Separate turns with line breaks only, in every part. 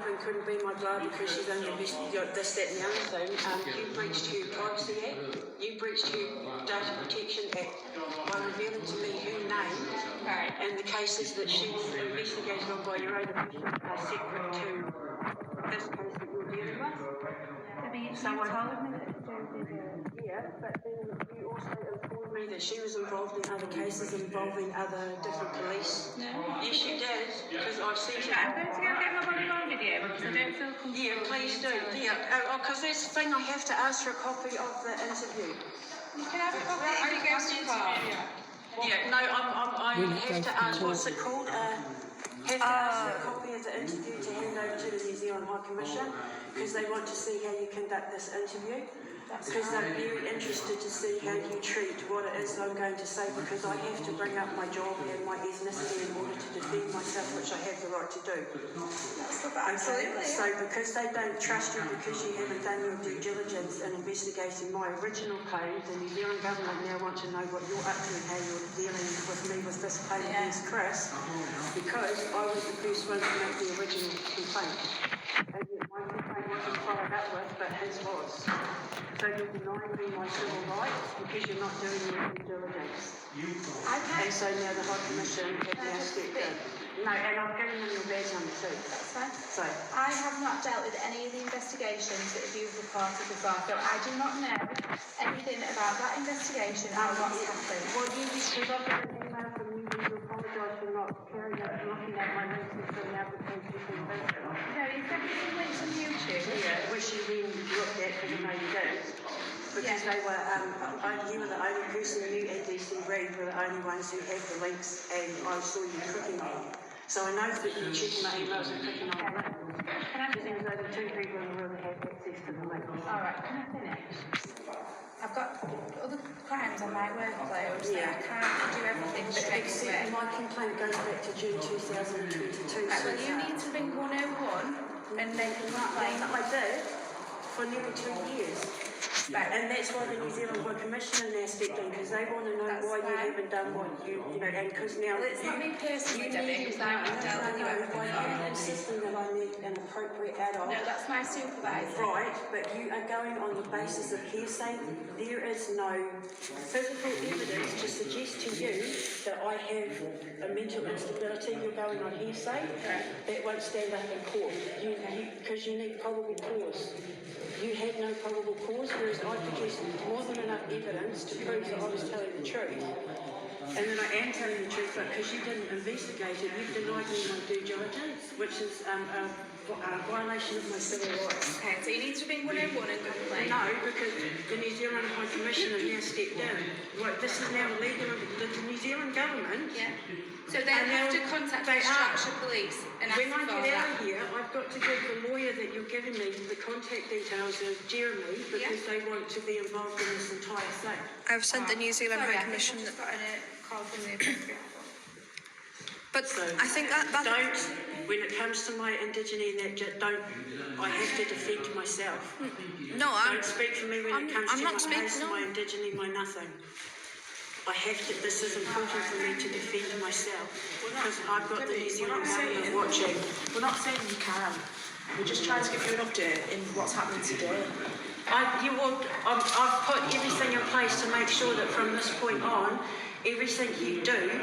and couldn't be my bride because she's under this, that, and the other thing. You breached your Privacy Act. You breached your Data Protection Act by revealing to me her name and the cases that she was investigated on by your own admission are separate to this case that you're dealing with. So I told me that but then you also informed me that she was involved in other cases involving other different police.
No.
Yes, you did, because I've seen it.
I'm going to go get my body on video because I don't feel comfortable.
Yeah, please do. Yeah, because there's a thing I have to ask for a copy of the interview.
You can have a copy if you go too far.
Yeah, no, I have to ask, what's it called? Have to ask for a copy of the interview to hand over to the New Zealand High Commission because they want to see how you conduct this interview. Because they're very interested to see how you treat what it is I'm going to say, because I have to bring up my job and my ethnicity in order to defend myself, which I have the right to do.
Absolutely.
So because they don't trust you because you haven't done your due diligence in investigating my original claim, the New Zealand government now want to know what you're up to and how you're dealing with me with this claim against Chris, because I was the first one to make the original complaint. And yet my complaint wasn't followed up with, but his was. So you're denying me my civil rights because you're not doing your due diligence. And so now the High Commission have now stepped in. No, and I've given them your badge number too.
That's fine.
So
I have not dealt with any of the investigations that you've reported before, so I do not know anything about that investigation or what's happened.
Well, because I've got an email from you to apologise for not carrying out looking at my links and filling out the things you've been busy.
No, you sent me some links on YouTube.
Yeah, which you then looked at because I know you did. Because they were, you were the only person, you and Wright were the only ones who had the links, and I saw you clicking on them. So I know that you checking my emails and clicking on the links.
Can I
finish? Because those are two people who really have access to the links.
Alright, can I finish? I've got other crimes on my workload, so I can't do everything straight away.
My complaint goes back to June 2022.
Right, well, you need to ring 101 and make a complaint.
I did for nearly 2 years.
Right.
And that's why the New Zealand High Commission now stepped in, because they want to know why you haven't done what you know, and because now...
Well, it's not me personally, Debbie, because I haven't dealt with you everything.
You're insisting that I need an appropriate adult.
No, that's my supervisor.
Right, but you are going on the basis of hearsay. There is no physical evidence to suggest to you that I have a mental instability. You're going on hearsay. That won't stand up in court, because you need probable cause. You had no probable cause, whereas I produced more than enough evidence to prove that I was telling the truth. And then I am telling the truth, but because you didn't investigate it, you've denied me my due diligence, which is a violation of my civil rights.
Okay, so you need to ring 101 and complain.
No, because the New Zealand High Commission has now stepped in. Right, this is now illegal. The New Zealand government...
Yeah. So they have to contact the Structure Police and ask
when I
for
get
that.
out of here, I've got to give the lawyer that you're giving me the contact details of Jeremy, because they want to be involved in this entire thing.
I've sent the New Zealand High Commission.
I've just got a call from the appropriate.
But
So
I think that
don't, when it comes to my indigeneity, I have to defend myself.
no,
Don't speak for me when it comes to
not
my
speaking.
race, my indigeneity, my nothing. I have to, this is important for me to defend myself, because I've got the New Zealand government watching.
We're not saying you can. We're just trying to give you an update in what's happening today.
I've put everything in place to make sure that from this point on, everything you do,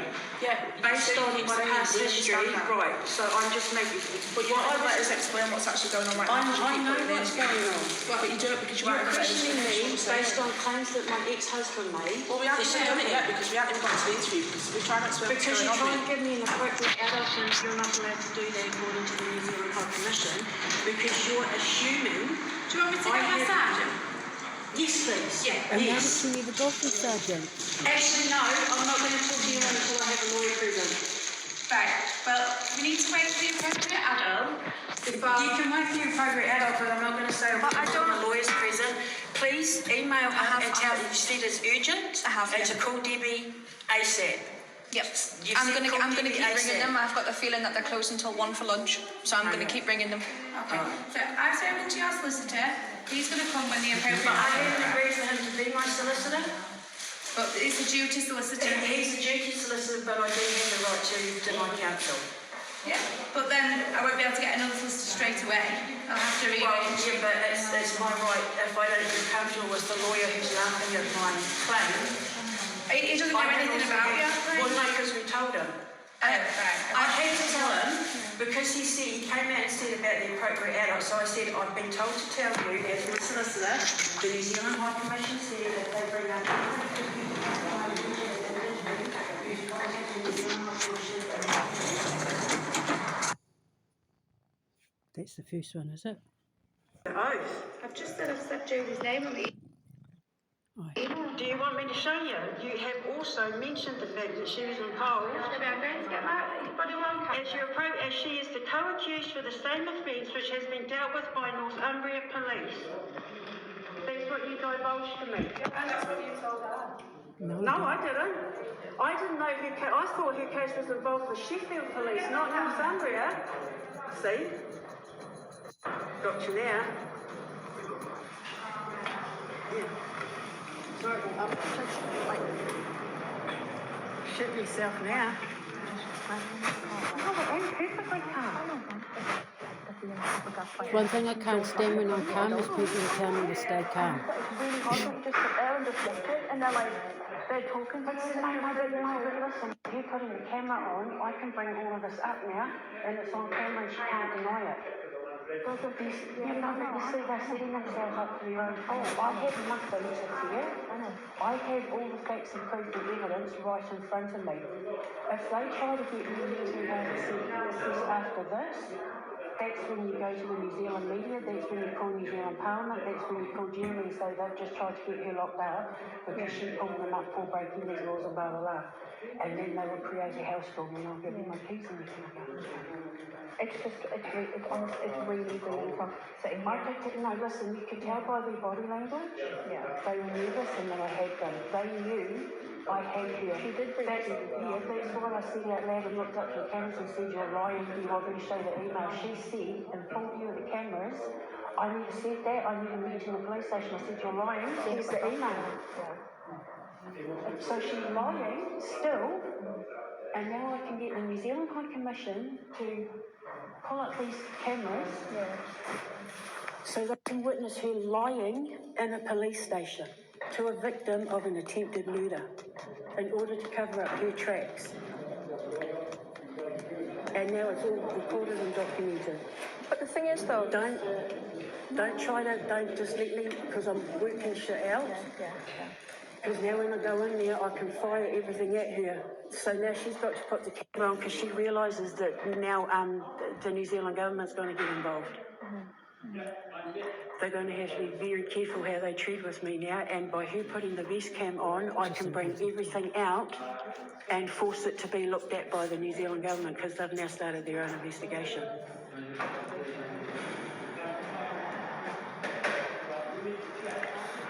based on my past history, right, so I'm just making...
But you don't let us explain what's actually going on right now.
I know what's going on.
But you don't, because you
You're
haven't
questioning me based on claims that my ex-husband made.
Well, we haven't even done it yet, because we haven't even got to the interview, because we're trying to explain what's
Because
going
you're
on.
trying to give me an appropriate adult, and you're not allowed to do that according to the New Zealand High Commission, because you're assuming...
Do you want me to get my sergeant?
Yes, please.
Yeah.
And
Yes.
haven't you need a doctor surgeon?
Actually, no, I'm not going to talk to you until I have a lawyer present.
Right, well, we need to wait for the appropriate adult before...
You can wait for the appropriate adult, but I'm not going to say
But I don't-
a lawyer's present. Please email him and tell him you said it's urgent.
I have,
And
yeah.
to call Debbie ASAP.
Yep.
You
I'm
said
gonna
call
keep
Debbie
ringing
ASAP.
them. I've got the feeling that they're closed until 1 for lunch, so I'm gonna keep ringing them.
Okay, so I've spoken to your solicitor. He's going to come when the appropriate
But I
adult...
haven't agreed for him to be my solicitor.
But it's a duty solicitor.
He's a duty solicitor, but I do have the right to deny counsel.
Yeah, but then I won't be able to get another solicitor straight away.
way. I'll have to
Well,
rearrange.
yeah, but it's my right. If I don't feel comfortable with the lawyer who's laughing at my claim,
He doesn't know anything about you,
well,
right?
no, because we told him.
Right.
I had to tell him because he said he came out and said about the appropriate adult. So I said, I've been told to tell you as your solicitor, the New Zealand High Commission said that they bring up
That's the first one, is it?
the oath.
I've just said I've said Julie's name on the
Aye.
Do you want me to show you? You have also mentioned the fact that she was involved.
Maybe I'm going to get my body one cut.
As she is the co-accused for the same offence which has been dealt with by Northumbria Police. That's what you divulged to me.
And that's what you told her.
No, I didn't. I didn't know her case. I thought her case was involved with Sheffield Police, not Northumbria. See? Got you now. Yeah. Sorry, I'm just like shit yourself now. No, but I'm perfectly calm.
One thing I can't stand when I'm calm is people who tell me to stay calm.
It's really hard to just sit there and just watch it, and they're like, they're talking to you. No, listen, you putting the camera on, I can bring all of this up now, and it's on camera and she can't deny it. You see, they're setting themselves up for their own fault. I have nothing to fear. I have all the facts and proof and evidence right in front of me. If they try to get me to assess after this, that's when you go to the New Zealand media, that's when you call New Zealand Parliament, that's when you call Jeremy and say they've just tried to get her locked up because she pulled them up for breaking these laws and blah, blah, blah. And then they will create a hellstorm and I'll give them my keys and everything. It's really really tough. No, listen, you could tell by their body language. Yeah. They were nervous and that I had them. They knew I had her. She did bring it. Yeah, that's why I said out loud and looked up to the cameras and said, you're lying, you want me to show the email. She said, in full view of the cameras, I never said that, I never mentioned the police station. I said, you're lying, here's the email. Yeah. So she's lying still, and now I can get the New Zealand High Commission to pull up these cameras so they can witness her lying in a police station to a victim of an attempted murder in order to cover up her tracks. And now it's all recorded and documented. But the thing is, though,
Don't just let me, because I'm working shit out. Because now when I go in there, I can fire everything at her. So now she's got to put the camera on because she realises that now the New Zealand government's going to get involved. They're going to have to be very careful how they treat with me now, and by her putting the vest cam on, I can bring everything out and force it to be looked at by the New Zealand government because they've now started their own investigation.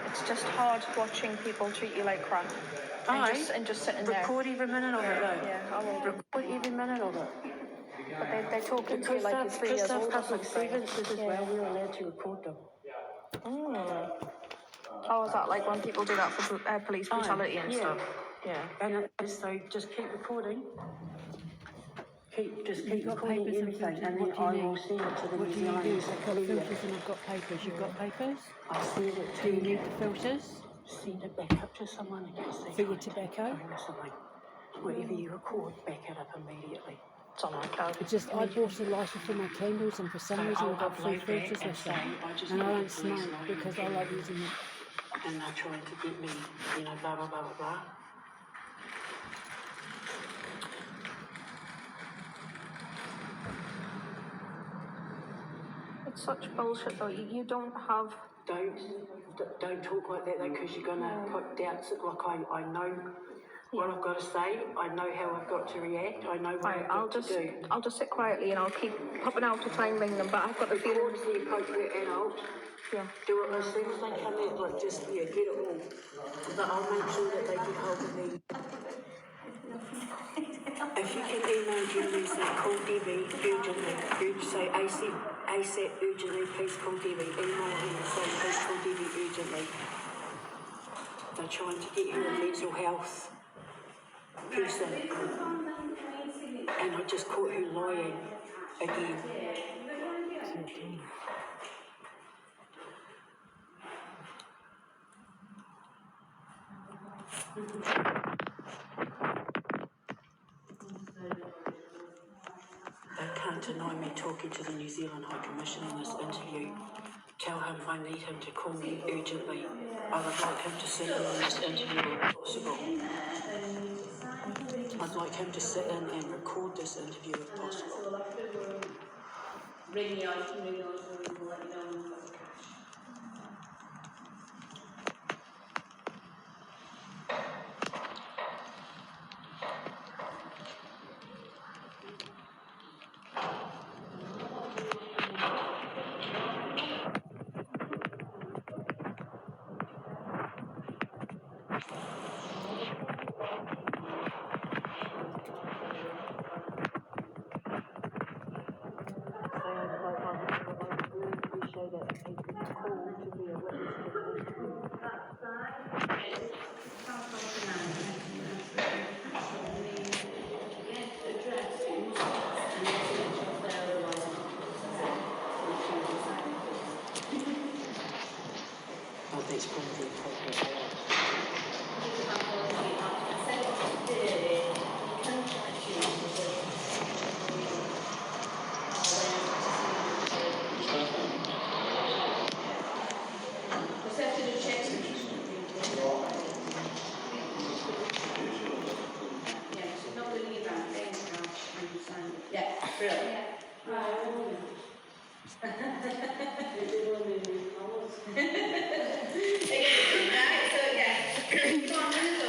it's just hard watching people treat you like crap. And just sitting there.
Record every minute of it though.
Yeah, I will.
Record every minute of it.
But they're talking to you like you're 3 years
Because
old or
public
something.
servants as well, we're allowed to record them.
Oh, is that like when people do that for police brutality and stuff? Yeah.
And so just keep recording. Keep
You've got
recording
papers and
everything,
filters.
and
What
then
do
I
you
will
need?
send it to the
What
New
do you
Zealand
use? I've got
media.
filters and I've got papers. You've got papers?
I send it
Do you
to
need the filters?
send it back up to someone and just say
For your tobacco?
something. Whatever you record, back it up immediately.
It's on my card.
It's just I bought a lighter for my candles and for some reason I've got 3 filters with them. And I don't smoke because I love using it.
And they're trying to get me, blah, blah, blah, blah, blah.
It's such bullshit, though. You don't have.
Don't talk like that though, because you're gonna put doubts. Like I know what I've got to say. I know how I've got to react. I know what
Right,
I've got to do.
I'll just sit quietly and I'll keep popping out to try and ring them. But I've got the feeling.
Record the appropriate adult.
Yeah.
Do it as soon as they come in. Like just get it all. But I'll make sure that they get hold of me. If you can email Julie, say call Debbie urgently. Say ASAP urgently. Please call Debbie. Email her and say please call Debbie urgently. They're trying to get her a mental health person, and I just caught her lying again. They can't deny me talking to the New Zealand High Commissioner in this interview. Tell him I need him to call me urgently. I would like him to sit in on this interview if possible. I'd like him to sit in and record this interview if possible. That's probably appropriate.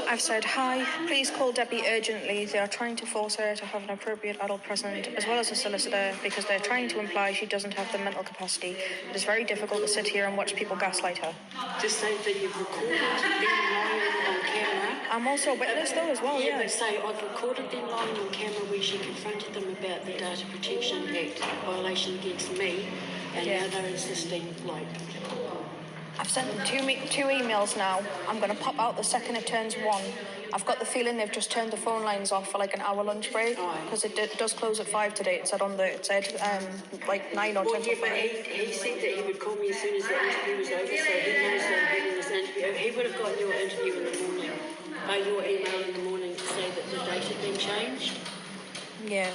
I've said, hi, please call Debbie urgently. They are trying to force her to have an appropriate adult present, as well as a solicitor, because they're trying to imply she doesn't have the mental capacity. It is very difficult to sit here and watch people gaslight her.
Just say that you've recorded them lying on camera.
I'm also a witness though as well,
Yeah,
yeah.
but say I've recorded them lying on camera where she confronted them about the Data Protection Act violation against me, and
Yeah.
now they're insisting, like,
I've sent them two emails now. I'm going to pop out the second it turns 1. I've got the feeling they've just turned the phone lines off for like an hour lunch break, because it does close at 5 today. It said like 9 or 10
well, yeah,
to
but
5.
he said that he would call me as soon as the interview was over, so he knows that I'm having this interview. He would have got your interview in the morning, your email in the morning to say that the date had been changed.
Yeah.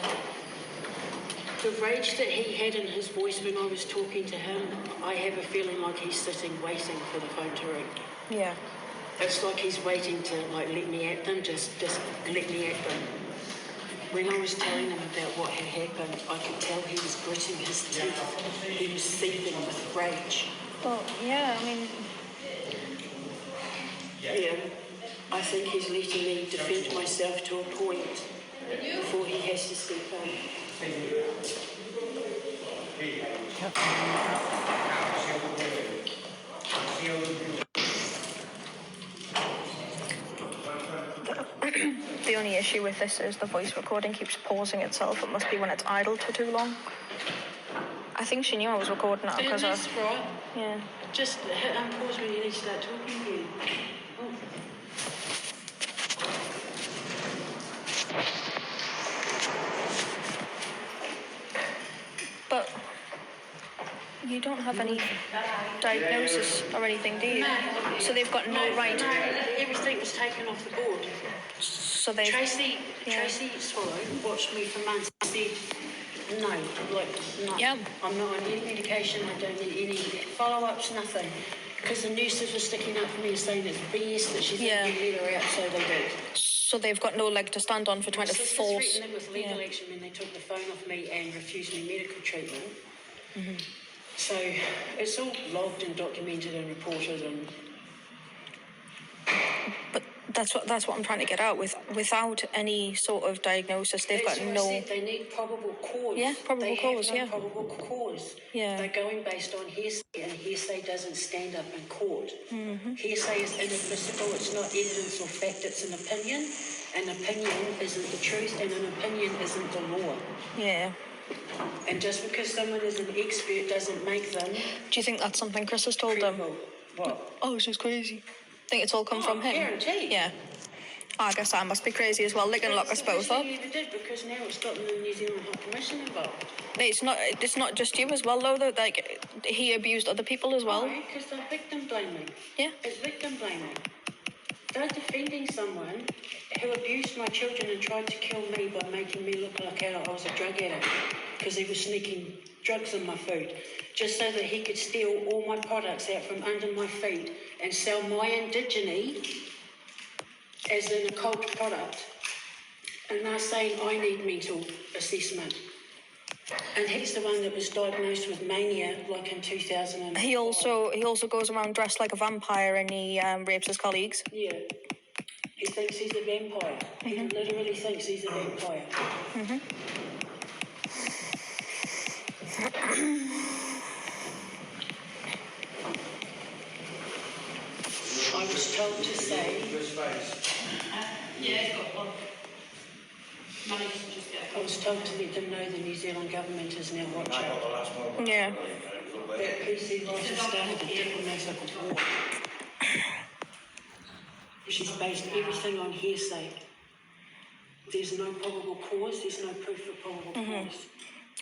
The rage that he had in his voice when I was talking to him, I have a feeling like he's sitting waiting for the phone to ring.
Yeah.
It's like he's waiting to like let me at them, just let me at them. When I was telling him about what had happened, I could tell he was gritting his teeth. He was seething with rage.
Well, yeah, I mean,
Yeah, I think he's letting me defend myself to a point before he has to step in.
the only issue with this is the voice recording keeps pausing itself. It must be when it's idle for too long. I think she knew I was recording it because
That's right.
Yeah.
Just hit unpause when you need to start talking again. Oh.
But you don't have any diagnosis or anything, do you?
No.
So they've got no right.
No, everything was taken off the board.
So they.
Tracy Swallow watched me for months and said, no, no.
Yeah.
I'm not on any medication, I don't need any follow-ups, nothing. Because the nurses were sticking up for me and saying it's BS that she's
Yeah.
going to let her out, so they did.
So they've got no leg to stand on for trying to
My sister
force.
threatened them with legal
Yeah.
action when they took the phone off me and refused me medical treatment.
Mm-hmm.
So it's all logged and documented and reported and...
But that's what I'm trying to get out with. Without any sort of diagnosis, they've
That's
got
what I
no.
said, they need probable cause.
Yeah, probable cause,
They have
yeah.
no probable cause.
Yeah.
They're going based on hearsay, and hearsay doesn't stand up in court.
Mm-hmm.
Hearsay is inadmissible, it's not evidence or fact, it's an opinion. An opinion isn't the truth, and an opinion isn't the law.
Yeah.
And just because someone is an expert doesn't make them
Do you think that's something Chris has told them?
credible. What?
Oh, she's crazy. Think it's all come from him?
Guaranteed.
Yeah. I guess I must be crazy as well. They can lock us both up.
You ever did, because now it's gotten the New Zealand High Commission involved.
It's not just you as well, though. That like he abused other people as well.
Why? Because they're victim blaming.
Yeah.
It's victim blaming. They're defending someone who abused my children and tried to kill me by making me look like I was a drug addict because he was sneaking drugs in my food, just so that he could steal all my products out from under my feet and sell my indigeny as an occult product. And they're saying I need mental assessment. And he's the one that was diagnosed with mania, like in 2000.
He also goes around dressed like a vampire and he rapes his colleagues.
Yeah. He thinks he's a vampire. He literally thinks he's a vampire. I was told to say... I was told to let them know the New Zealand government is now watching.
Yeah.
That PC Rice has started a diplomatic war. She's based everything on hearsay. There's no probable cause, there's no proof of probable cause.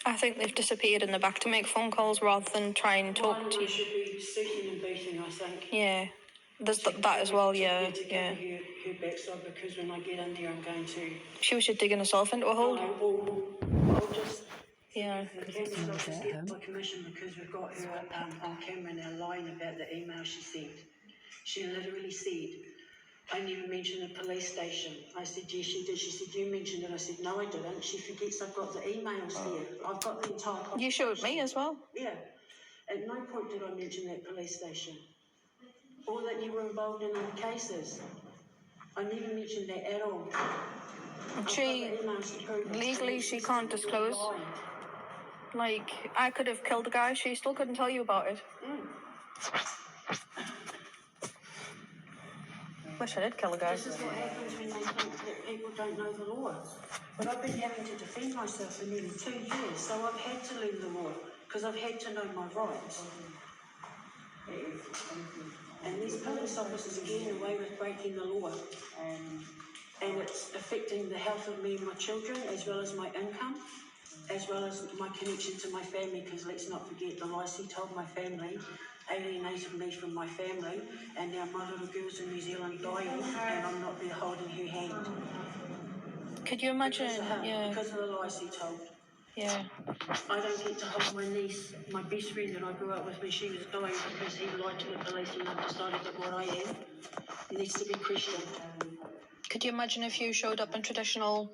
I think they've disappeared in the back to make phone calls rather than try and talk to you.
Should be seeking and beating, I think.
Yeah. There's that as well, yeah. Yeah.
Her backside, because when I get in there, I'm going to...
She was just digging herself into a hole.
I'll just...
Yeah.
The camera's off to get my commission because we've got her on camera now lying about the email she sent. She literally said, I never mentioned the police station. I said, yes, she did. She said, you mentioned it. I said, no, I didn't. She forgets I've got the emails there. I've got the entire...
You showed me as well.
Yeah. At no point did I mention that police station. Or that you were involved in other cases. I never mentioned that at all.
Legally, she can't disclose. Like, I could have killed the guy, she still couldn't tell you about it. Wish I did kill the guy.
This is what happens when they think that people don't know the law. But I've been having to defend myself for nearly 2 years, so I've had to learn the law, because I've had to know my rights. And these police officers are getting away with breaking the law. And it's affecting the health of me and my children, as well as my income, as well as my connection to my family, because let's not forget the lies he told my family alienated me from my family, and now my little girl's in New Zealand dying, and I'm not there holding her hand.
Could you imagine? Yeah.
Because of the lies he told.
Yeah.
I don't get to hold my niece, my best friend that I grew up with when she was dying, because he lied to the police and I've decided that what I am needs to be questioned.
Could you imagine if you showed up in traditional...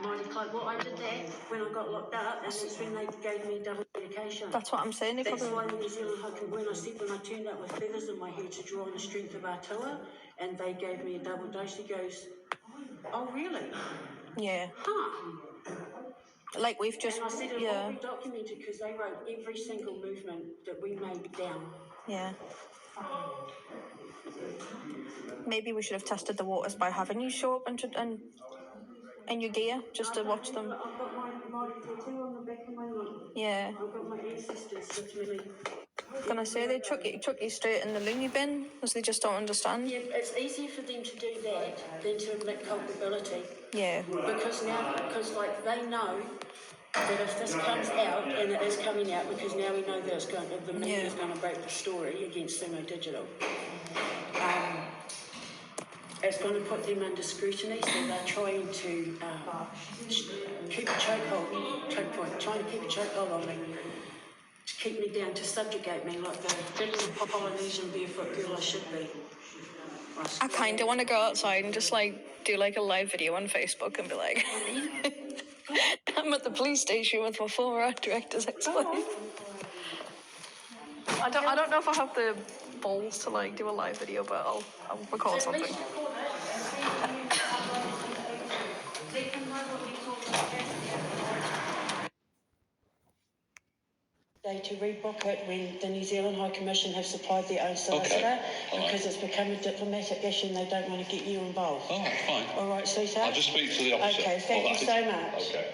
Mighty Club. Well, I did that when I got locked up, and that's when they gave me double medication.
That's what I'm saying. They
That's
probably...
why the New Zealand High Commission, when I said when I turned up with feathers in my hair to draw on the strength of our tour, and they gave me a double dose, he goes, oh, really?
Yeah.
Huh.
Like we've just...
And I said it all be documented, because they wrote every single movement that we made down.
Yeah. Maybe we should have tested the waters by having you show up and your gear, just to watch them.
I've got my tattoo on the back of my neck.
Yeah.
I've got my ancestors with me.
Gonna say they chuck you straight in the loony bin, because they just don't understand.
Yeah, it's easier for them to do that than to admit culpability.
Yeah.
Because like they know that if this comes out, and it is coming out, because now we know that it's going, the media is going to break the story against Sumo Digital. It's going to put them under scrutiny, so they're trying to keep a chokehold, trying to keep a chokehold on me, to keep me down, to subjugate me like the little Polynesian barefoot girl I should be.
I kind of want to go outside and just like do like a live video on Facebook and be like, I'm at the police station with my former art director's ex-wife. I don't know if I have the balls to like do a live video, but I'll record something.
To rebook it when the New Zealand High Commission have supplied their own solicitor, because it's become a diplomatic issue and they don't want to get you involved.
Oh, fine.
All right, sweetheart?
I'll just speak to the officer.
Okay, thank you so much.
Okay.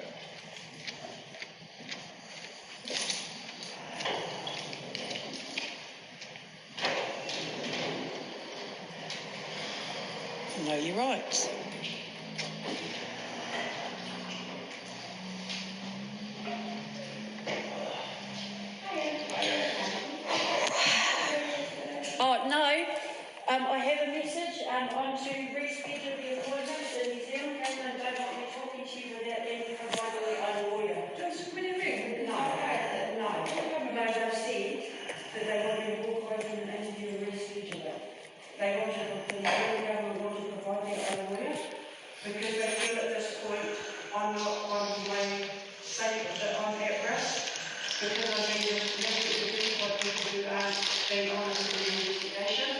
Know your rights. have a message, I'm to reschedule the appointment. The New Zealand government don't want me talking to you without them providing a lawyer. Just really ring? No, they've said that they want me to walk away from an interview and reschedule it. They want to, the New Zealand government want to provide their own lawyer, because they feel at this point, I'm not one of my say that I'm at risk, because I'm being investigated by people who aren't being honest in the investigation.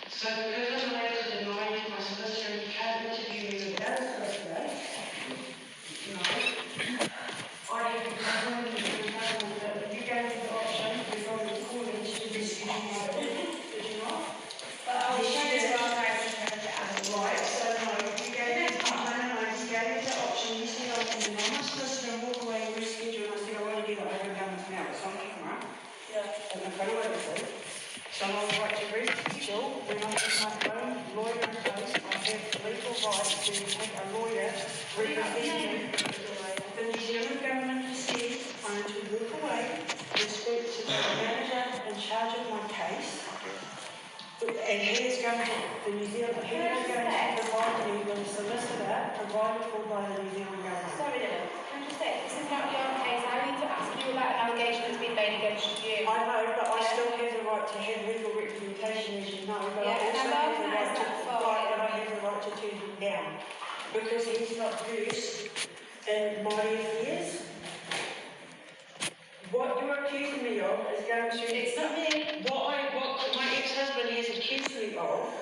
So because I'm allowed to deny you my solicitor and you can't interview me without a solicitor, no, I have been telling the government that you gave me the option before the court to reschedule my appointment, did you not?
But I was trying to run right and trying to
Right, so no, you gave me the option, you said I can deny my solicitor and walk away and reschedule, and I said I want to get it over and done with now, it's on camera. Yeah. And I'm going to wait. So I would like to reschedule when I have my own lawyer in place. I have the legal right to take a lawyer representing the New Zealand government has said I'm to walk away and speak to the manager in charge of my case. And he is going to provide me with a solicitor provided for by the New Zealand government.
Sorry, Dylan. Can I just say, this is not your case. I need to ask you about an allegation that's been made against you.
I know, but I still have the right to have legal representation, as you know, but I also have the right to turn him down, because he's not versed in my affairs. What you're accusing me of is going to...
It's not me.
What my ex-husband has accused me of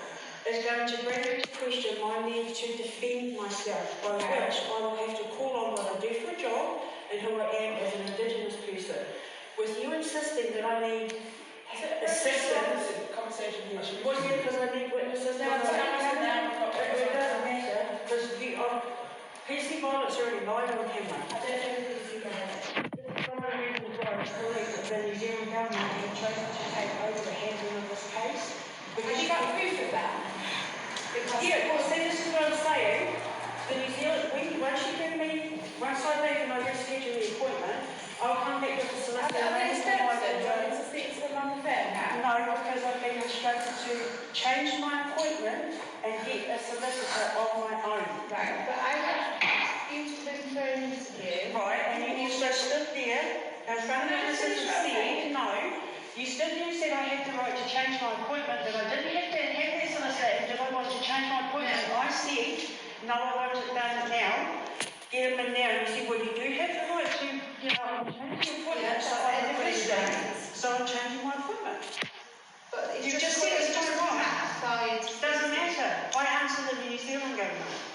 is going to bring into question my need to defend myself, by which I will have to call on what I do for a job and who I am as an Indigenous person. With you insisting that I need assistance... Well, yeah, because I need witnesses. No, it doesn't matter, because PC violence already lied on camera. I don't know if you can have it. The New Zealand government have chosen to take over the handling of this case.
Have you got proof of that?
Yeah, well, see, this is what I'm saying. The New Zealand, once I leave and I reschedule the appointment, I'll come back with the solicitor.
Do you want to speak to them on the phone now?
No, because I've been instructed to change my appointment and get a solicitor of my own.
Right, but I would ask you to listen for an interview.
Right, and you also stood there in front of the solicitor and said, no, you stood there and said I had the right to change my appointment, that I didn't have to have that solicitor, and did I want to change my appointment? I said, no, I want it done now. Get him in now. And you said, well, you do have the right to, change your appointment. So I'm changing my appointment.
But it's
You just said it's not wrong.
Doesn't
matter. I answer the New Zealand government.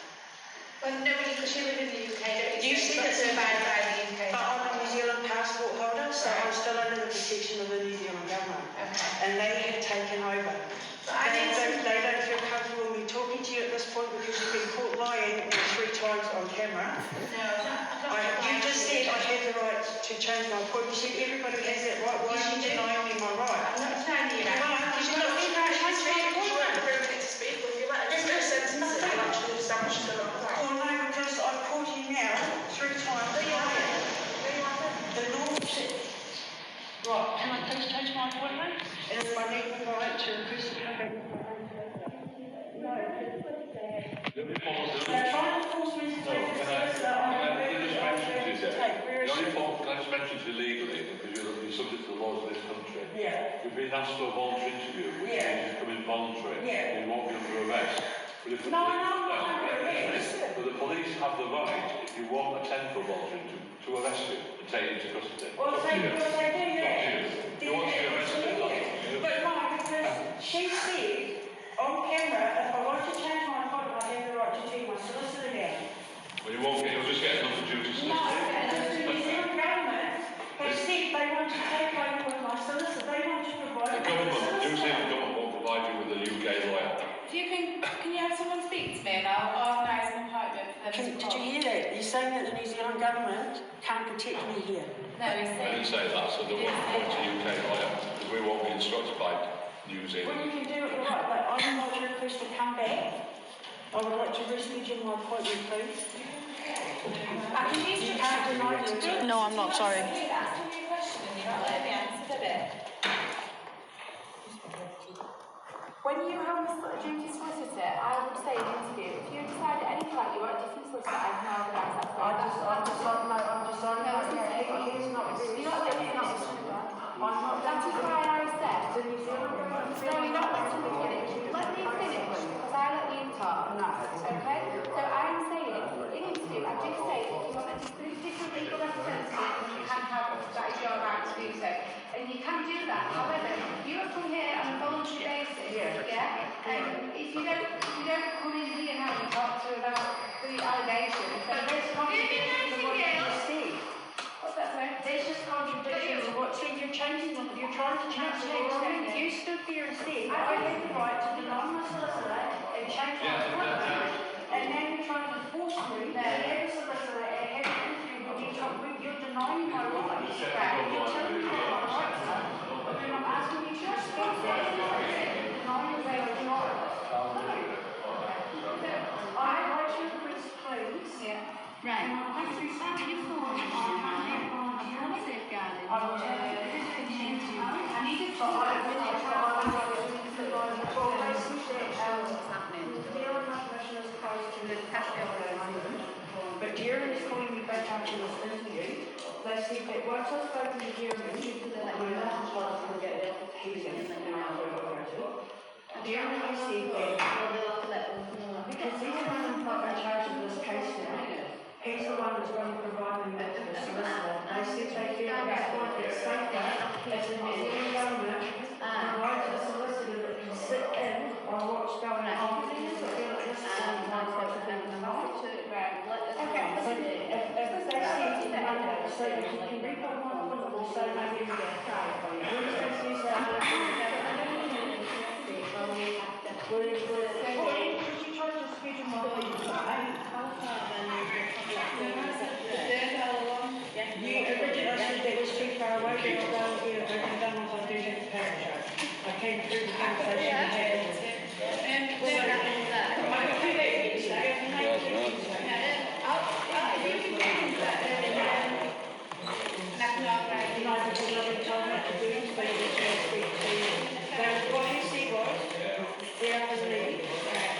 Well, no, because you live in the UK, don't
You said it's
abide by the UK.
But I'm a New Zealand passport holder, so I'm still under the protection of the New Zealand government.
Okay.
And they have taken over. They don't feel comfortable with me talking to you at this point because you've been caught lying 3 times on camera.
No,
You just said I had the right to change my appointment. You said everybody has that right. Why are you denying me my right?
I'm not denying you that.
Why? Because you're not being right to change my appointment. Well, no, because I've called you now 3 times. The normal shit. Right, can I please change my appointment? And if I need the right to request to come back with my own solicitor? No. They're trying to force me to take a solicitor on a
Can I just mention to you legally, because you're subject to the laws of this country?
Yeah.
You've been asked for a voluntary interview, which means you come in voluntary.
Yeah.
You won't be under arrest. But if
No, I'm not under arrest.
But the police have the right, if you won't attend for a voluntary interview, to arrest you and take you into custody.
Well, they do that.
You want to be arrested,
But no, because she said on camera, if I want to change my appointment, I have the right to take my solicitor down.
Well, you won't get, you'll just get another duty
No,
solicitor.
because the New Zealand government has said they want to take over with my solicitor. They want to provide
The government, New Zealand government won't provide you with a UK lawyer.
If you can you have someone speak to me and I'll organise an appointment for them to
Did you hear that? You're saying that the New Zealand government can't protect me here.
No, he's
I
saying...
didn't say that, so they won't appoint a UK lawyer, because we won't be instructed by New
Well,
Zealand.
you can do it right, but I would like to request to come back. I would like to reschedule my appointment, please. You can't deny me.
No, I'm not sorry.
Asking you a question and you're not letting me answer it. When you have a and you can do that. However, you have come here on a voluntary basis, yeah? And if you don't come in here now and talk to about the allegations, then there's contradiction to what you just said. What's that, sorry? There's just contradiction to what, see, you're changing, you're trying to change the law. You stood there and said, I have the right to deny my solicitor and change my appointment, and now you're trying to force me to have a solicitor and have an interview with you. You're denying my rights. You're telling me what my rights are, but then I'm asking you to respect that. Denying they are not. I want you to please. Yeah. Right. And I'll take through some of your forms. I'm safeguarding. I will tell you this continues to. I need to try. I don't really try. Well, basically, what's happening? The Illinois Commission is close to the cash over at the moment. But Jeremy is calling me back after this interview. They said that once I've spoken to Jeremy, my last child will get it. He's going to send it out. Jeremy has said that because he's the one who's not in charge of this case now. He's the one that's going to provide me with the solicitor. They said they feel at this point it's safer as the New Zealand government provides a solicitor that can sit in on what's going on. They feel at this point like what's going on. Okay, but if they say Monday, so if you can report one of them will say maybe we get a car for you. Wednesday, Tuesday, could you try to schedule my You originally said that was too far away, but you're going here, but I've done what I do have to parachute. I came through the conversation we had. And I can do that Tuesday, I can make it Tuesday. You know, because I've been told not to do this, but you just speak to you. So what he said was, get up and leave,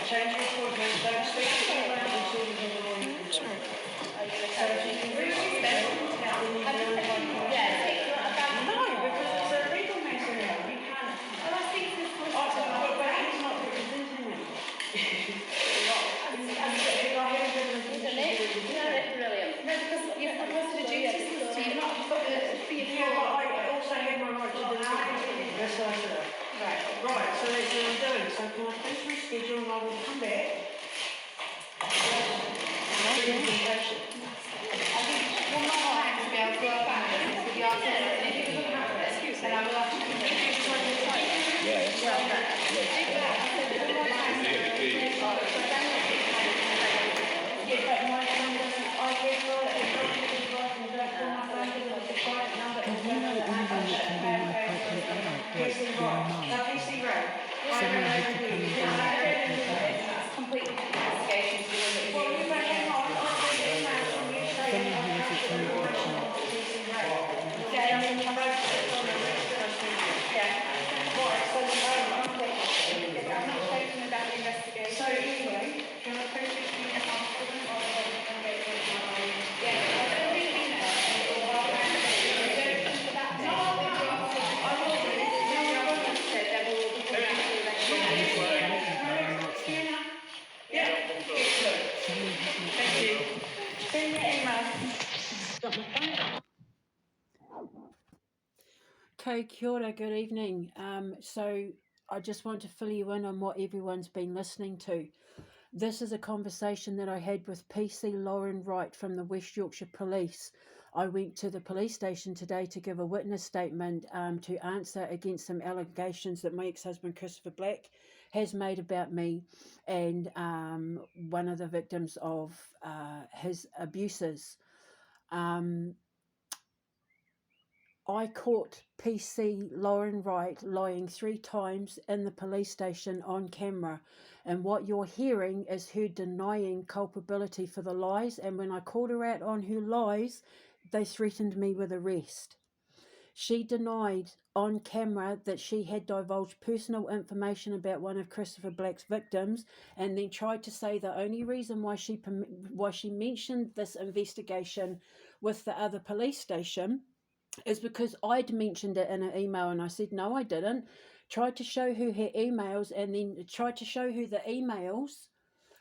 change your appointment, don't speak to anyone until you get the lawyer. So if you can read it, no, because it's a legal matter now. You can't. Well, I think this was. But he's not representing me. I haven't given him permission to do it. Brilliant. No, because you're supposed to do this, so you're not for your.
Yeah, but I also have my right to deny it. That's what I said. Right, so that's what I'm doing. So can I please reschedule and I will come back? Presentation.
I think one more time to be able to work back with the answer. And if it doesn't happen, excuse me, I will have to introduce you on the site. Complete investigation.
So anyway, can I please just be confident on Thank you. Send me an email.
Okay, kia ora, good evening. So I just want to fill you in on what everyone's been listening to. This is a conversation that I had with PC Lauren Wright from the West Yorkshire Police. I went to the police station today to give a witness statement to answer against some allegations that my ex-husband Christopher Black has made about me and one of the victims of his abuses. I caught PC Lauren Wright lying 3 times in the police station on camera, and what you're hearing is her denying culpability for the lies, and when I called her out on her lies, they threatened me with arrest. She denied on camera that she had divulged personal information about one of Christopher Black's victims, and then tried to say the only reason why she mentioned this investigation with the other police station is because I'd mentioned it in an email, and I said, no, I didn't. Tried to show her emails, and then tried to show her the emails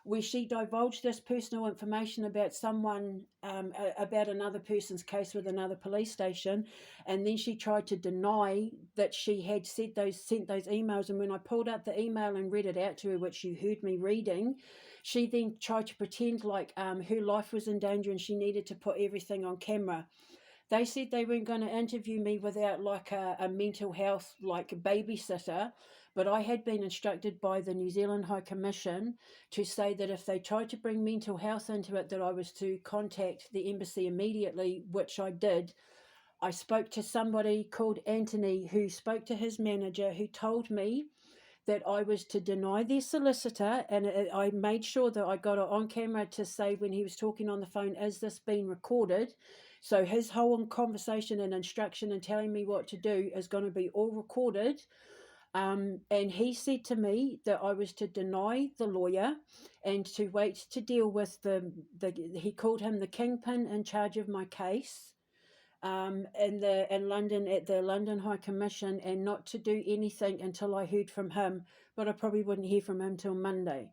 where she divulged this personal information about someone, about another person's case with another police station, and then she tried to deny that she had sent those emails. And when I pulled out the email and read it out to her, which you heard me reading, she then tried to pretend like her life was in danger and she needed to put everything on camera. They said they weren't going to interview me without like a mental health like babysitter, but I had been instructed by the New Zealand High Commission to say that if they tried to bring mental health into it, that I was to contact the embassy immediately, which I did. I spoke to somebody called Anthony who spoke to his manager, who told me that I was to deny their solicitor, and I made sure that I got it on camera to say when he was talking on the phone, is this being recorded? So his whole conversation and instruction and telling me what to do is going to be all recorded. And he said to me that I was to deny the lawyer and to wait to deal with he called him the kingpin in charge of my case, in London at the London High Commission, and not to do anything until I heard from him, but I probably wouldn't hear from him till Monday.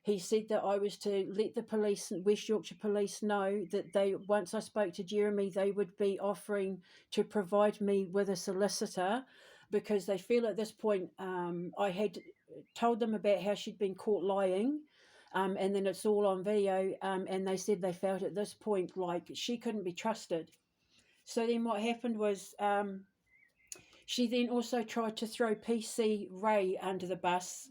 He said that I was to let the police, West Yorkshire Police, know that once I spoke to Jeremy, they would be offering to provide me with a solicitor, because they feel at this point I had told them about how she'd been caught lying. And then it's all on video, and they said they felt at this point like she couldn't be trusted. So then what happened was she then also tried to throw PC Wray under the bus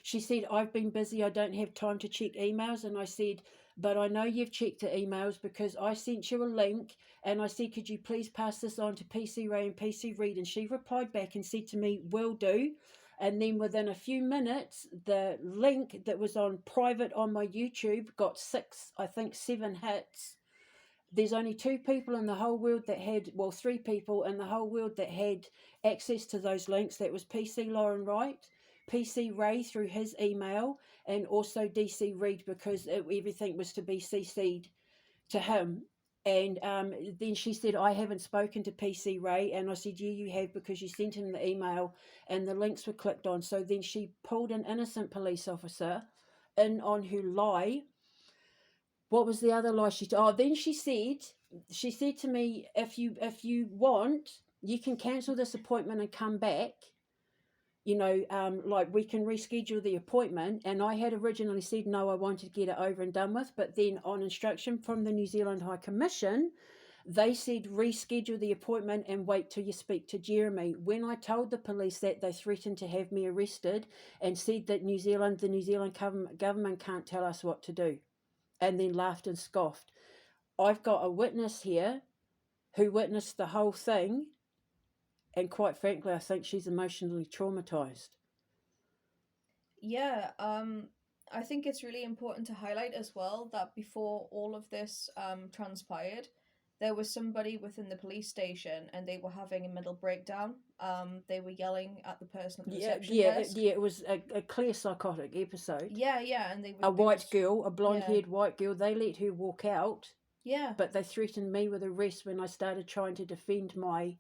she said, I've been busy, I don't have time to check emails. And I said, but I know you've checked the emails because I sent you a link and I said, could you please pass this on to PC Wray and PC Reed? And she replied back and said to me, will do. And then within a few minutes, the link that was on private on my YouTube got 7 hits. There's only 2 people in the whole world that had, 3 people in the whole world that had access to those links. That was PC Lauren Wright, PC Wray through his email, and also DC Reed, because everything was to be CC'd to him. And then she said, I haven't spoken to PC Wray. And I said, yeah, you have, because you sent him the email and the links were clicked on. So then she pulled an innocent police officer in on her lie. What was the other lie then she said to me, if you want, you can cancel this appointment and come back, like we can reschedule the appointment. And I had originally said no, I wanted to get it over and done with, but then on instruction from the New Zealand High Commission, they said reschedule the appointment and wait till you speak to Jeremy. When I told the police that, they threatened to have me arrested and said that the New Zealand government can't tell us what to do, and then laughed and scoffed. I've got a witness here who witnessed the whole thing, and quite frankly, I think she's emotionally traumatized.
Yeah, I think it's really important to highlight as well that before all of this transpired, there was somebody within the police station and they were having a mental breakdown. They were yelling at the person at the reception desk.
It was a clear psychotic episode.
Yeah, and they were...
A blonde-haired white girl, they let her walk out.
Yeah.
But they threatened me with arrest when I started trying to defend my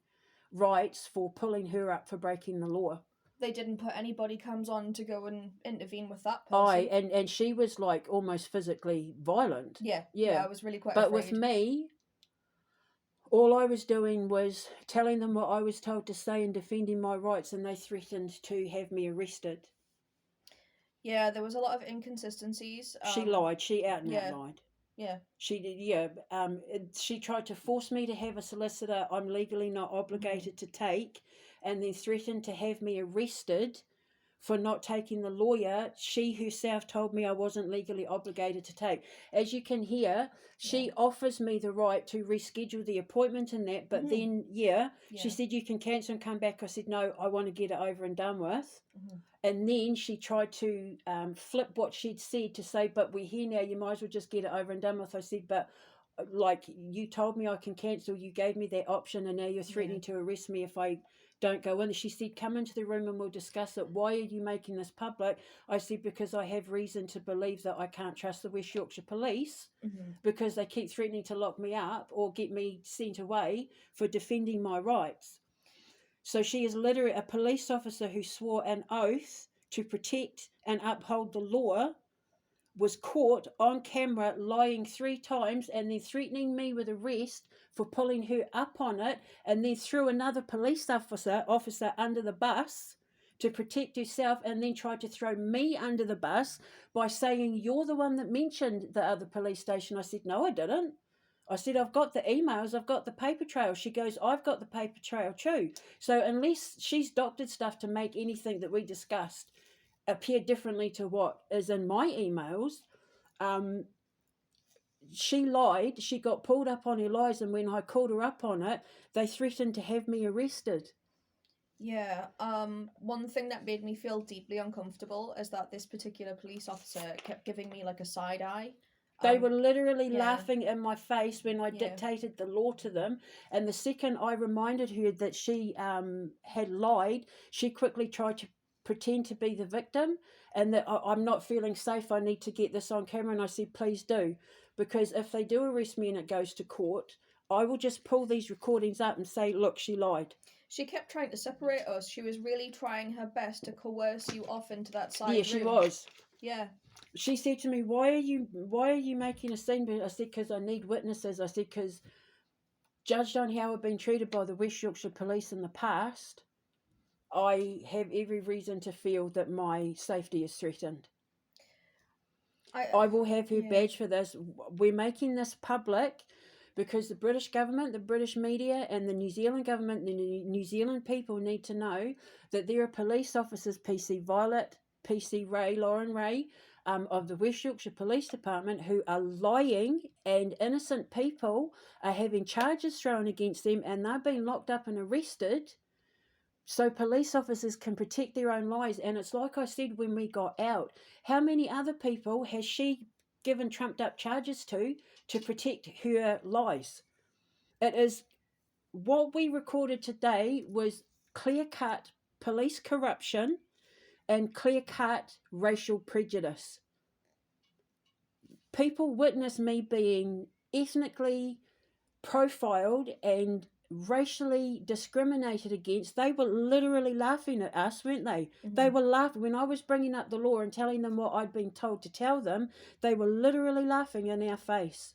rights for pulling her up for breaking the law.
They didn't put any body cams on to go and intervene with that person.
And she was like almost physically violent.
Yeah, I was really quite
But
afraid.
with me, all I was doing was telling them what I was told to say and defending my rights, and they threatened to have me arrested.
Yeah, there was a lot of inconsistencies.
She lied. She out and out lied.
Yeah.
She did, yeah. She tried to force me to have a solicitor I'm legally not obligated to take, and then threatened to have me arrested for not taking the lawyer she herself told me I wasn't legally obligated to take. As you can hear, she offers me the right to reschedule the appointment and that, but then, she said, you can cancel and come back. I said, no, I want to get it over and done with. And then she tried to flip what she'd said to say, but we're here now, you might as well just get it over and done with. I said, but like, you told me I can cancel, you gave me that option, and now you're threatening to arrest me if I don't go in. She said, come into the room and we'll discuss it. Why are you making this public? I said, because I have reason to believe that I can't trust the West Yorkshire Police because they keep threatening to lock me up or get me sent away for defending my rights. So she is literally a police officer who swore an oath to protect and uphold the law, was caught on camera lying 3 times and then threatening me with arrest for pulling her up on it, and then threw another police officer under the bus to protect herself, and then tried to throw me under the bus by saying, you're the one that mentioned the other police station. I said, no, I didn't. I said, I've got the emails, I've got the paper trail. She goes, I've got the paper trail too. So unless she's doctored stuff to make anything that we discussed appear differently to what is in my emails, she lied. She got pulled up on her lies, and when I called her up on it, they threatened to have me arrested.
Yeah, one thing that made me feel deeply uncomfortable is that this particular police officer kept giving me like a side eye.
They were literally
yeah.
laughing in my face when I dictated the law to them. And the second I reminded her that she had lied, she quickly tried to pretend to be the victim, and that I'm not feeling safe, I need to get this on camera. And I said, please do, because if they do arrest me and it goes to court, I will just pull these recordings up and say, look, she lied.
She kept trying to separate us. She was really trying her best to coerce you off into that side
Yeah,
room.
she was.
Yeah.
She said to me, why are you making a scene? I said, because I need witnesses. I said, because judged on how I've been treated by the West Yorkshire Police in the past, I have every reason to feel that my safety is threatened. I will have her badge for this. We're making this public because the British government, the British media, and the New Zealand government, the New Zealand people need to know that there are police officers, PC Violet, PC Wray, Lauren Wray, of the West Yorkshire Police Department, who are lying, and innocent people are having charges thrown against them, and they're being locked up and arrested so police officers can protect their own lives. And it's like I said when we got out, how many other people has she given trumped up charges to protect her lies? It is, what we recorded today was clear-cut police corruption and clear-cut racial prejudice. People witnessed me being ethnically profiled and racially discriminated against. They were literally laughing at us, weren't they? Mm-hmm. They were laughing when I was bringing up the law and telling them what I'd been told to tell them. They were literally laughing in our face.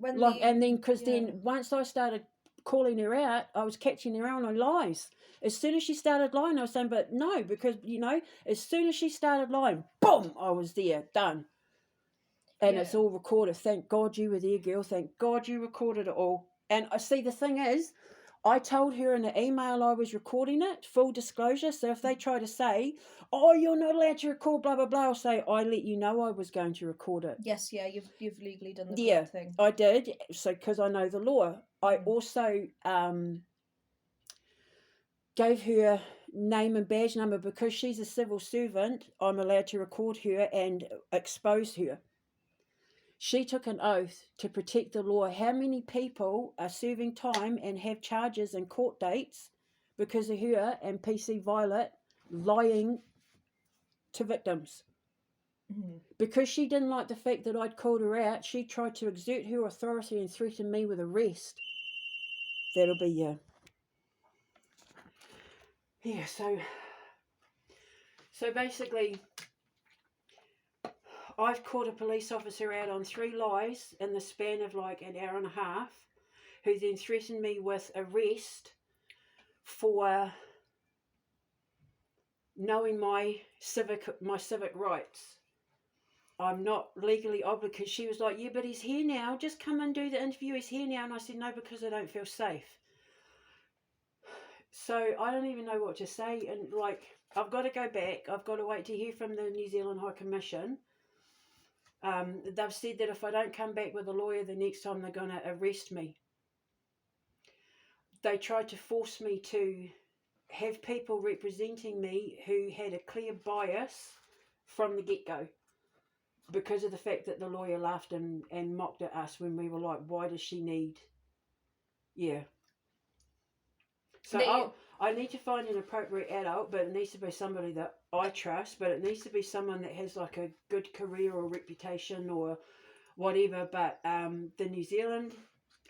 And then because then once I started calling her out, I was catching her out on lies. As soon as she started lying, I was saying, but no, because as soon as she started lying, boom, I was there, done. And it's all recorded. Thank God you were there, girl. Thank God you recorded it all. And I see, the thing is, I told her in the email I was recording it, full disclosure. So if they try to say, oh, you're not allowed to record, blah, blah, blah, I'll say, I let you know I was going to record it.
Yes, you've legally done the correct thing.
I did. So because I know the law. I also gave her name and badge number because she's a civil servant. I'm allowed to record her and expose her. She took an oath to protect the law. How many people are serving time and have charges and court dates because of her and PC Violet lying to victims? Mm-hmm. Because she didn't like the fact that I'd called her out, she tried to exert her authority and threaten me with arrest. That'll be you. Yeah, so basically, I've caught a police officer out on 3 lies in the span of like an hour and a half, who then threatened me with arrest for knowing my civic rights. I'm not legally obligated. She was like, yeah, but he's here now. Just come and do the interview. He's here now. And I said, no, because I don't feel safe. So I don't even know what to say. And like, I've got to go back. I've got to wait to hear from the New Zealand High Commission. They've said that if I don't come back with a lawyer the next time, they're going to arrest me. They tried to force me to have people representing me who had a clear bias from the get-go, because of the fact that the lawyer laughed and mocked at us when we were like, why does she need... Yeah. So I need to find an appropriate adult, but it needs to be somebody that I trust, but it needs to be someone that has like a good career or reputation or whatever. But the New Zealand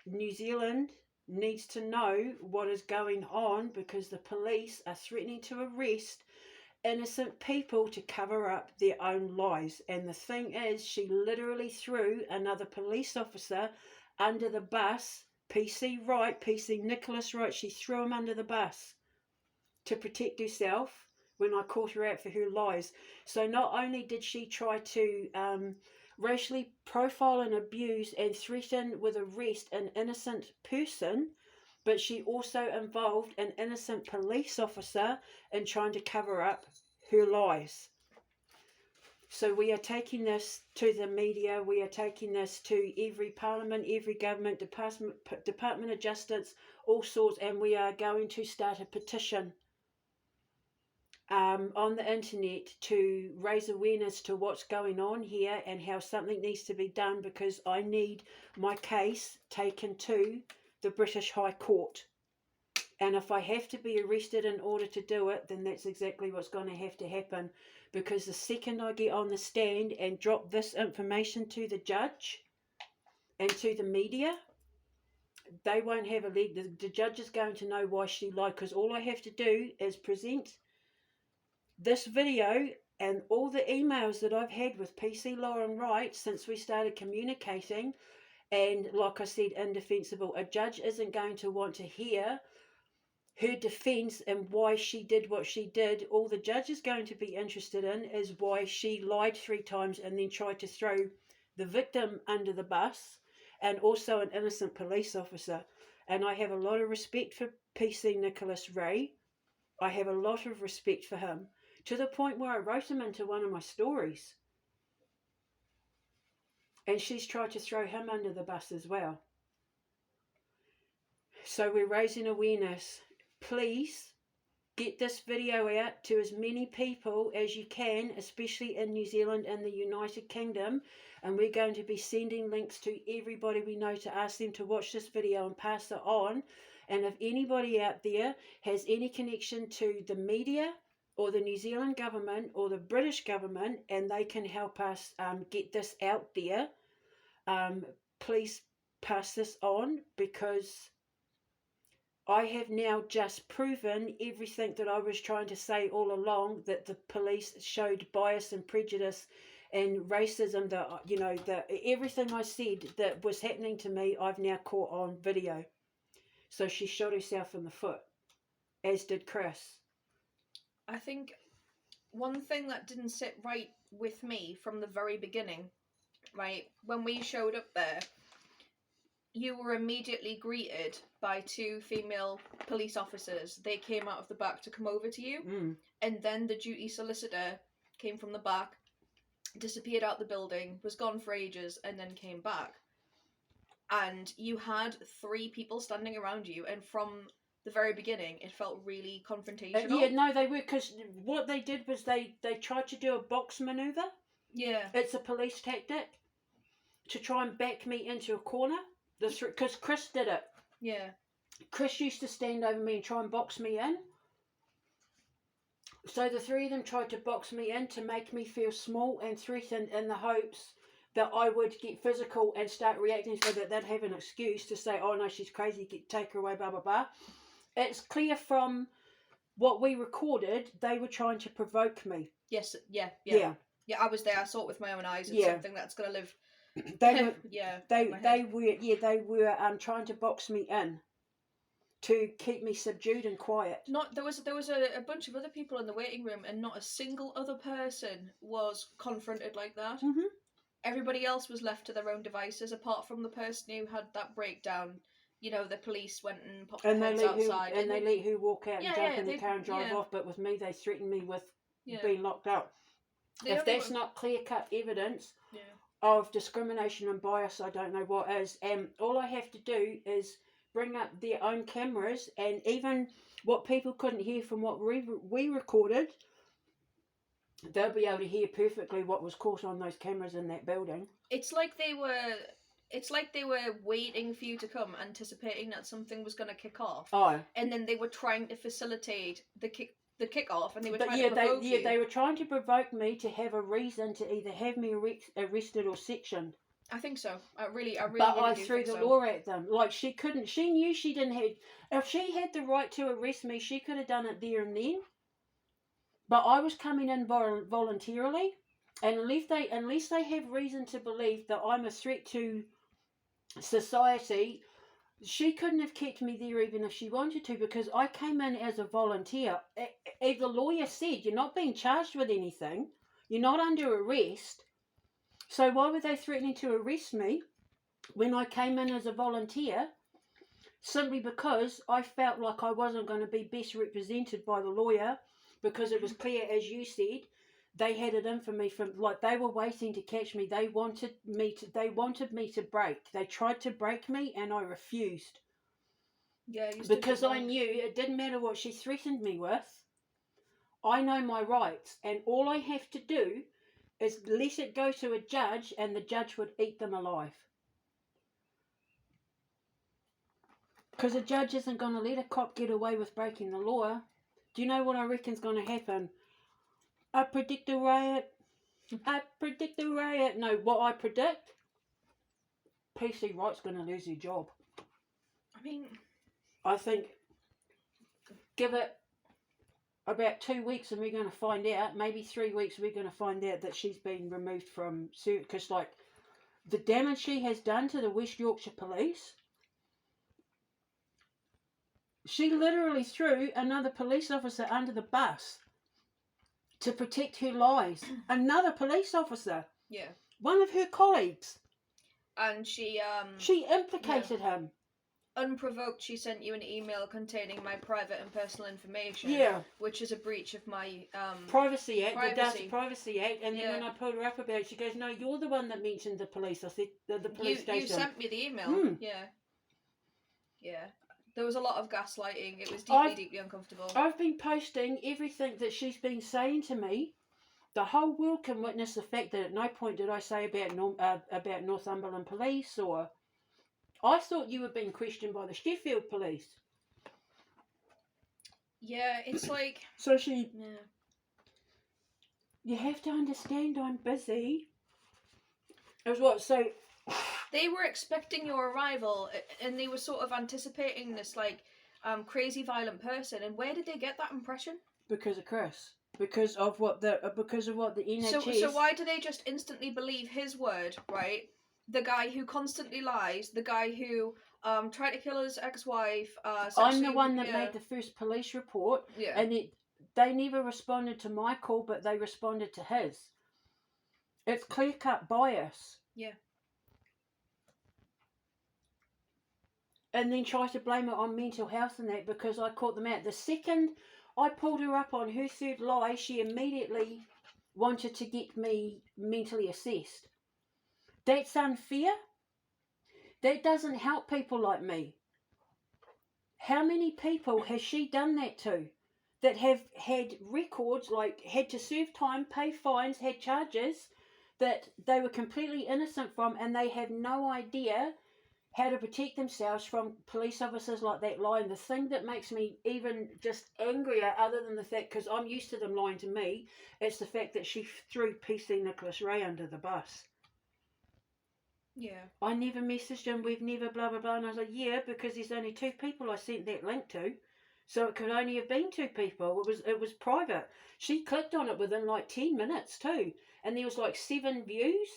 needs to know what is going on, because the police are threatening to arrest innocent people to cover up their own lies. And the thing is, she literally threw another police officer under the bus, PC Nicholas Wright, she threw him under the bus to protect herself when I caught her out for her lies. So not only did she try to racially profile and abuse and threaten with arrest an innocent person, but she also involved an innocent police officer in trying to cover up her lies. So we are taking this to the media, we are taking this to every parliament, every government, Department of Justice, all sorts, and we are going to start a petition on the internet to raise awareness to what's going on here and how something needs to be done, because I need my case taken to the British High Court. And if I have to be arrested in order to do it, then that's exactly what's going to have to happen. Because the second I get on the stand and drop this information to the judge and to the media, they won't have a leg. The judge is going to know why she lied, because all I have to do is present this video and all the emails that I've had with PC Lauren Wright since we started communicating. And like I said, indefensible. A judge isn't going to want to hear her defense and why she did what she did. All the judge is going to be interested in is why she lied 3 times and then tried to throw the victim under the bus and also an innocent police officer. And I have a lot of respect for PC Nicholas Wray. I have a lot of respect for him, to the point where I wrote him into one of my stories. And she's tried to throw him under the bus as well. So we're raising awareness. Please get this video out to as many people as you can, especially in New Zealand and the United Kingdom. And we're going to be sending links to everybody we know to ask them to watch this video and pass it on. And if anybody out there has any connection to the media or the New Zealand government or the British government, and they can help us get this out there, please pass this on, because I have now just proven everything that I was trying to say all along, that the police showed bias and prejudice and racism, that everything I said that was happening to me, I've now caught on video. So she shot herself in the foot, as did Chris.
I think one thing that didn't sit right with me from the very beginning, right, when we showed up there, you were immediately greeted by 2 female police officers. They came out of the back to come over to you, and then the duty solicitor came from the back, disappeared out the building, was gone for ages, and then came back. And you had 3 people standing around you, and from the very beginning, it felt really confrontational.
Yeah, no, they were, because what they did was they tried to do a box maneuver.
Yeah.
It's a police tactic to try and back me into a corner. Because Chris did it.
Yeah.
Chris used to stand over me and try and box me in. So the 3 of them tried to box me in to make me feel small and threatened, in the hopes that I would get physical and start reacting, so that they'd have an excuse to say, oh no, she's crazy, take her away, blah, blah, blah. It's clear from what we recorded, they were trying to provoke me.
Yes, yeah. Yeah, I was there, I saw it with my own eyes. It's something that's going to live...
They were,
they
were trying to box me in to keep me subdued and quiet.
There was a bunch of other people in the waiting room, and not a single other person was confronted like that.
Mm-hmm.
Everybody else was left to their own devices, apart from the person who had that breakdown. You know, the police went and popped their heads outside.
They let who walk out and jump in the car and drive off, but with me they threatened me with being locked up. If that's not clear-cut evidence of discrimination and bias, I don't know what is. And all I have to do is bring up their own cameras, and even what people couldn't hear from what we recorded, they'll be able to hear perfectly what was caught on those cameras in that building. It's like they were
waiting for you to come, anticipating that something was going to kick off.
Oh.
And then they were trying to facilitate the kick-off, and they were trying to provoke you.
They were trying to provoke me to have a reason to either have me arrested or sectioned.
I think so. I really
But I threw the law at them. Like, she knew she didn't have... If she had the right to arrest me, she could have done it there and then. But I was coming in voluntarily, and unless they have reason to believe that I'm a threat to society, she couldn't have kept me there even if she wanted to, because I came in as a volunteer. As the lawyer said, you're not being charged with anything. You're not under arrest. So why were they threatening to arrest me when I came in as a volunteer? Simply because I felt like I wasn't going to be best represented by the lawyer, because it was clear, as you said, they had it in for me from, like, they were waiting to catch me. They wanted me to break. They tried to break me and I refused.
Yeah, you
Because I knew it didn't matter what she threatened me with. I know my rights, and all I have to do is let it go to a judge, and the judge would eat them alive. Because a judge isn't going to let a cop get away with breaking the law. Do you know what I reckon's going to happen? I predict a riot. I predict a riot. No, what I predict, PC Wright's going to lose his job.
I mean,
I think, give it about 2 weeks and we're going to find out, maybe 3 weeks, we're going to find out that she's been removed from, because like the damage she has done to the West Yorkshire Police, she literally threw another police officer under the bus to protect her lives. Another police officer.
yeah.
One of her colleagues.
And she
implicated him.
Unprovoked, she sent you an email containing my private and personal information.
Yeah.
Which is a breach of my
Privacy Act,
privacy.
the Data Privacy Act, and then
Yeah.
when I pulled her up about it, she goes, no, you're the one that mentioned the police. I said, the police station.
You sent me the email. Yeah. Yeah. There was a lot of gaslighting. It was deeply uncomfortable.
I've been posting everything that she's been saying to me. The whole world can witness the fact that at no point did I say about Northumberland Police, or I thought you were being questioned by the Sheffield Police.
Yeah, it's like...
So she...
Yeah.
You have to understand I'm busy. It was what, so...
They were expecting your arrival, and they were sort of anticipating this, like, crazy violent person, and where did they get that impression?
Because of Chris. Because of what the NHS...
So why do they just instantly believe his word, right? The guy who constantly lies, the guy who tried to kill his ex-wife...
I'm the one that made the first police report, and they never responded to my call, but they responded to his. It's clear-cut bias.
Yeah.
And then try to blame it on mental health and that, because I caught them out. The second I pulled her up on her third lie, she immediately wanted to get me mentally assessed. That's unfair. That doesn't help people like me. How many people has she done that to? That have had records, like had to serve time, pay fines, had charges that they were completely innocent from, and they have no idea how to protect themselves from police officers like that lying. The thing that makes me even just angrier, other than the fact, because I'm used to them lying to me, it's the fact that she threw PC Nicholas Wray under the bus.
Yeah.
I never messaged him, we've never blah blah blah, and I was like, yeah, because there's only 2 people I sent that link to, so it could only have been 2 people. It was private. She clicked on it within like 10 minutes too, and there was like 7 views.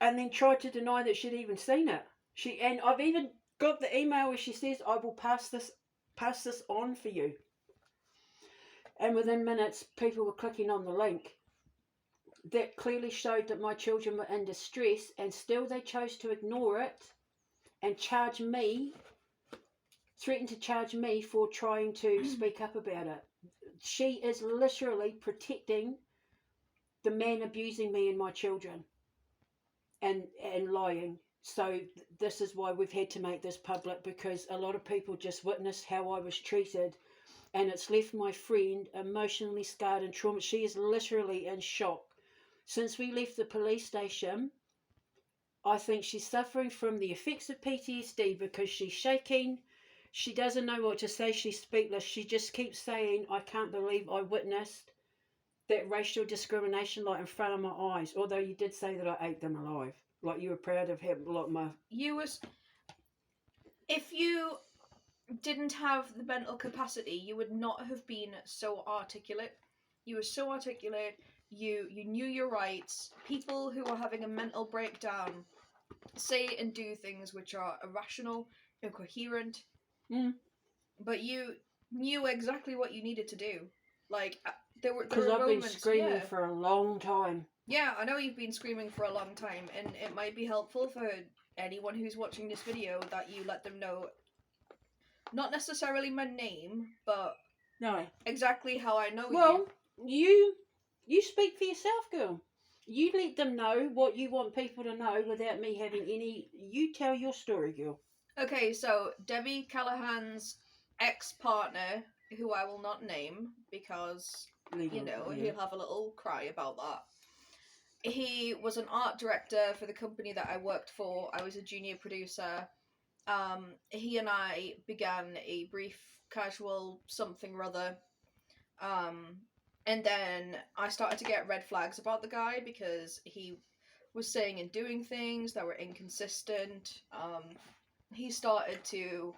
And then tried to deny that she'd even seen it. And I've even got the email where she says, I will pass this on for you. And within minutes, people were clicking on the link. That clearly showed that my children were in distress, and still they chose to ignore it and threaten to charge me for trying to speak up about it. She is literally protecting the man abusing me and my children. And lying. So this is why we've had to make this public, because a lot of people just witnessed how I was treated, and it's left my friend emotionally scarred and traumatized. She is literally in shock. Since we left the police station, I think she's suffering from the effects of PTSD, because she's shaking. She doesn't know what to say. She's speechless. She just keeps saying, I can't believe I witnessed that racial discrimination like in front of my eyes. Although you did say that I ate them alive, like you were proud of him, like my...
You was... If you didn't have the mental capacity, you would not have been so articulate. You were so articulate. You knew your rights. People who are having a mental breakdown say and do things which are irrational, incoherent. But you knew exactly what you needed to do. Like there were
Because I've been
moments,
screaming
yeah.
for a long time.
Yeah, I know you've been screaming for a long time, and it might be helpful for anyone who's watching this video that you let them know, not necessarily my name, but
No.
exactly how I know
Well, you speak for yourself, girl. You let them know what you want people to know without me having any. You tell your story, girl.
Okay, so Debbie Callahan's ex-partner, who I will not name because,
Legal, yeah.
he'll have a little cry about that. He was an art director for the company that I worked for. I was a junior producer. He and I began a brief, casual something or other. And then I started to get red flags about the guy because he was saying and doing things that were inconsistent. He started to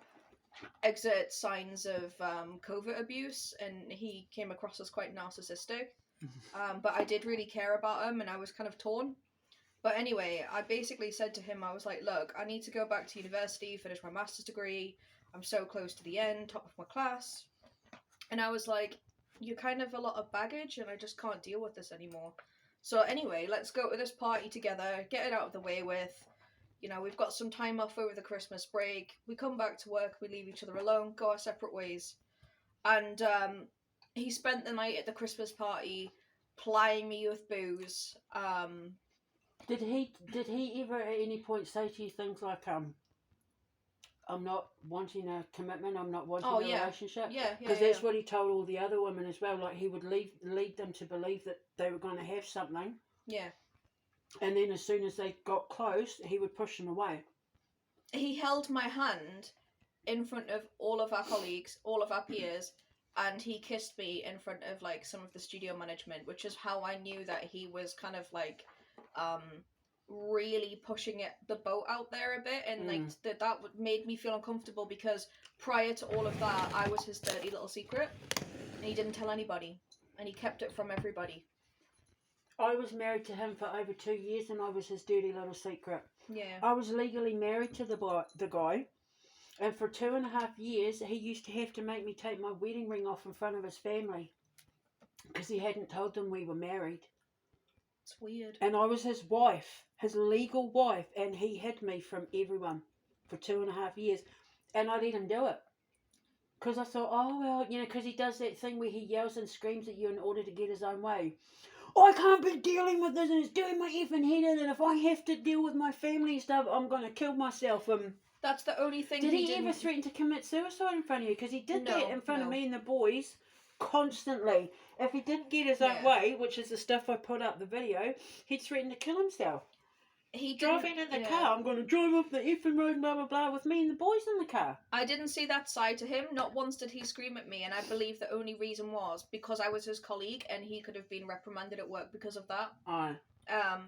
exert signs of covert abuse, and he came across as quite narcissistic. But I did really care about him, and I was kind of torn. But anyway, I basically said to him, I was like, look, I need to go back to university, finish my master's degree. I'm so close to the end, top of my class. And I was like, you're kind of a lot of baggage, and I just can't deal with this anymore. So anyway, let's go to this party together, get it out of the way with. We've got some time off over the Christmas break. We come back to work, we leave each other alone, go our separate ways. And he spent the night at the Christmas party plying me with booze.
Did he ever at any point say to you things like, I'm not wanting a commitment, I'm not wanting a relationship?
Yeah.
Because that's what he told all the other women as well. Like, he would lead them to believe that they were going to have something.
Yeah.
And then as soon as they got close, he would push them away.
He held my hand in front of all of our colleagues, all of our peers, and he kissed me in front of like some of the studio management, which is how I knew that he was kind of like really pushing the boat out there a bit, and like that made me feel uncomfortable because prior to all of that, I was his dirty little secret, and he didn't tell anybody, and he kept it from everybody.
I was married to him for over 2 years, and I was his dirty little secret.
Yeah.
I was legally married to the guy, and for 2.5 years, he used to have to make me take my wedding ring off in front of his family because he hadn't told them we were married.
It's weird.
And I was his wife, his legal wife, and he hid me from everyone for 2.5 years, and I let him do it. Because I thought, oh, well, because he does that thing where he yells and screams at you in order to get his own way. I can't be dealing with this, and it's doing my effing head in, and if I have to deal with my family stuff, I'm going to kill myself.
That's the only thing
Did he ever threaten to commit suicide in front of you? Because he did that in front of me and the boys constantly. If he didn't get his own way, which is the stuff I put up the video, he'd threaten to kill himself. Driving in the car, I'm going to drive off the effing road, blah, blah, blah, with me and the boys in the car.
I didn't see that side to him. Not once did he scream at me, and I believe the only reason was because I was his colleague, and he could have been reprimanded at work because of that.
Aye.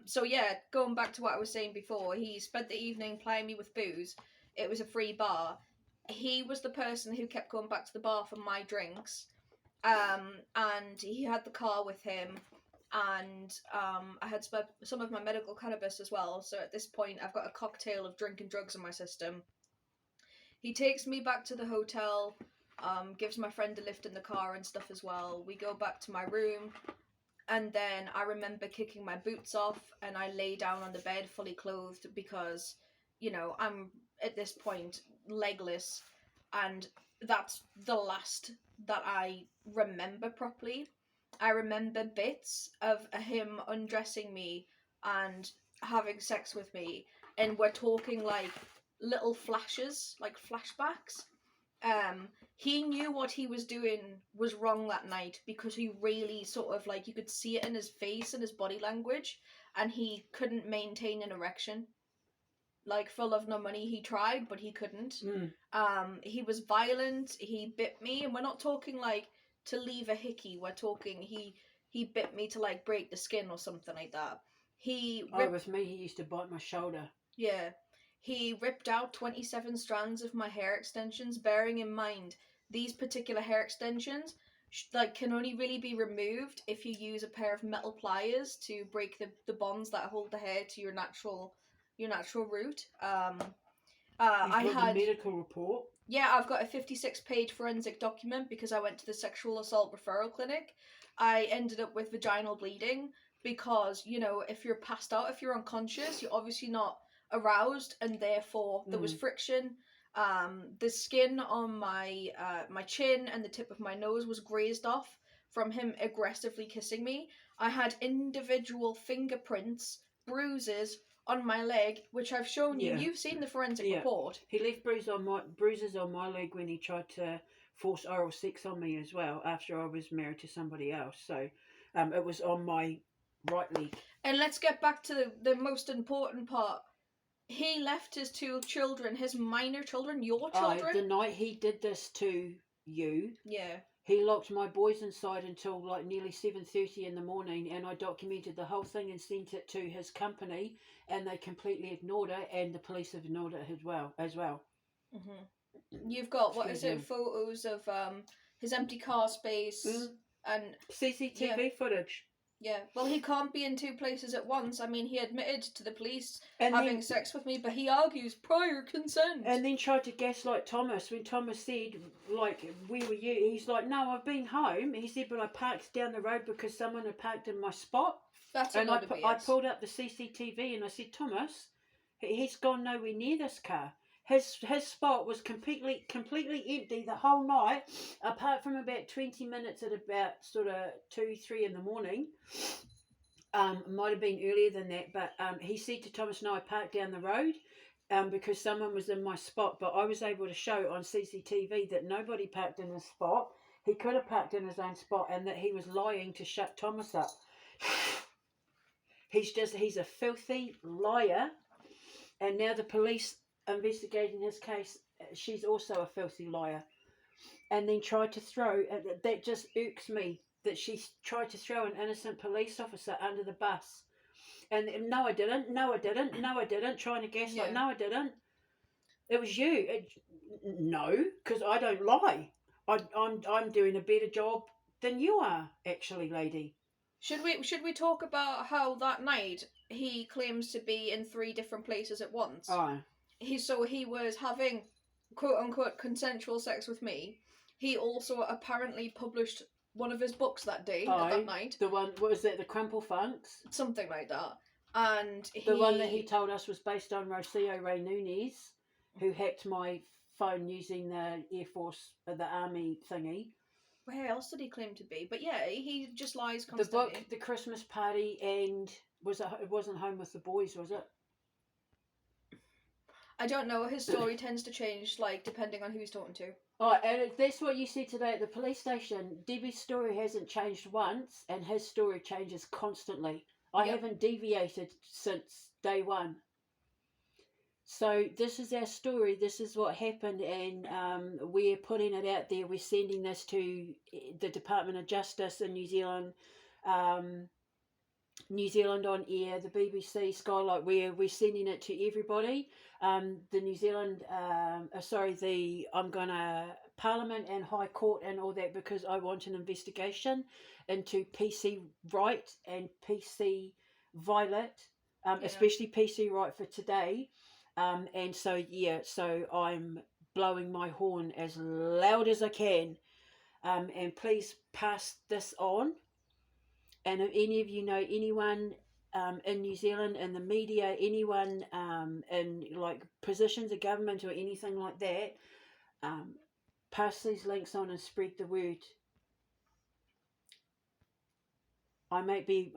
So yeah, going back to what I was saying before, he spent the evening plying me with booze. It was a free bar. He was the person who kept going back to the bar for my drinks. And he had the car with him. And I had some of my medical cannabis as well, so at this point I've got a cocktail of drink and drugs in my system. He takes me back to the hotel, gives my friend a lift in the car and stuff as well. We go back to my room, and then I remember kicking my boots off, and I lay down on the bed fully clothed because, I'm at this point legless, and that's the last that I remember properly. I remember bits of him undressing me and having sex with me, and we're talking like little flashes, like flashbacks. He knew what he was doing was wrong that night because he really sort of like, you could see it in his face and his body language, and he couldn't maintain an erection. Like, for love nor money, he tried, but he couldn't. He was violent, he bit me, and we're not talking like to leave a hickey, we're talking he bit me to like break the skin or something like that. With me he used to bite my shoulder. Yeah. He ripped out 27 strands of my hair extensions, bearing in mind these particular hair extensions can only really be removed if you use a pair of metal pliers to break the bonds that hold the hair to your natural root. I
got
had
the medical report.
Yeah, I've got a 56-page forensic document because I went to the sexual assault referral clinic. I ended up with vaginal bleeding because, you know, if you're passed out, if you're unconscious, you're obviously not aroused, and therefore there was friction. The skin on my my chin and the tip of my nose was grazed off from him aggressively kissing me. I had individual fingerprints, bruises on my leg, which I've shown you.
Yeah.
You've seen the forensic
Yeah.
report.
He left bruises on my leg when he tried to force oral sex on me as well after I was married to somebody else. So it was on my right leg.
And let's get back to the most important part. He left his two children, his minor children, your children.
The night he did this to you,
Yeah.
he locked my boys inside until like nearly 7:30 in the morning, and I documented the whole thing and sent it to his company, and they completely ignored it, and the police have ignored it as well.
You've got photos of his empty car space and
CCTV footage.
Yeah, well, he can't be in two places at once. I mean, he admitted to the police
And
having sex with me, but he argues prior consent.
And then tried to gaslight Thomas when Thomas said, like, where were you? He's like, no, I've been home. He said, but I parked down the road because someone had parked in my spot.
That's
and
a
I pulled up the CCTV and I said, Thomas, he's gone nowhere near this car. His spot was completely empty the whole night, apart from about 20 minutes at about sort of 2, 3 in the morning. Might have been earlier than that, but he said to Thomas, no, I parked down the road because someone was in my spot, but I was able to show on CCTV that nobody parked in his spot. He could have parked in his own spot, and that he was lying to shut Thomas up. He's a filthy liar, and now the police investigating his case, she's also a filthy liar. And then tried to throw, that just irks me, that she tried to throw an innocent police officer under the bus. And no, I didn't, trying to gaslight, no, I didn't. It was you. No, because I don't lie. I'm doing a better job than you are, actually, lady.
Should we talk about how that night he claims to be in 3 different places at once? He was having quote unquote consensual sex with me. He also apparently published one of his books that day, that night.
The one, what was it, the Crumple Funks?
Something like that. And
the one that he told us was based on Ray Nunes, who hacked my phone using the Air Force, the Army thingy.
Where else did he claim to be? But yeah, he just lies constantly.
The book, the Christmas party, and it wasn't Home with the Boys, was it?
I don't know. His story tends to change, like, depending on who he's talking to.
And that's what you said today at the police station. Debbie's story hasn't changed once, and his story changes constantly. I haven't deviated since day one. So this is our story. This is what happened, and we're putting it out there. We're sending this to the Department of Justice in New Zealand. New Zealand On Air, the BBC, Skylight, we're sending it to everybody. The New Zealand, I'm going to Parliament and High Court and all that, because I want an investigation into PC Wright and PC Violet, especially PC Wright for today. And so I'm blowing my horn as loud as I can. And please pass this on. And if any of you know anyone in New Zealand, in the media, anyone in like positions of government or anything like that, pass these links on and spread the word. I may be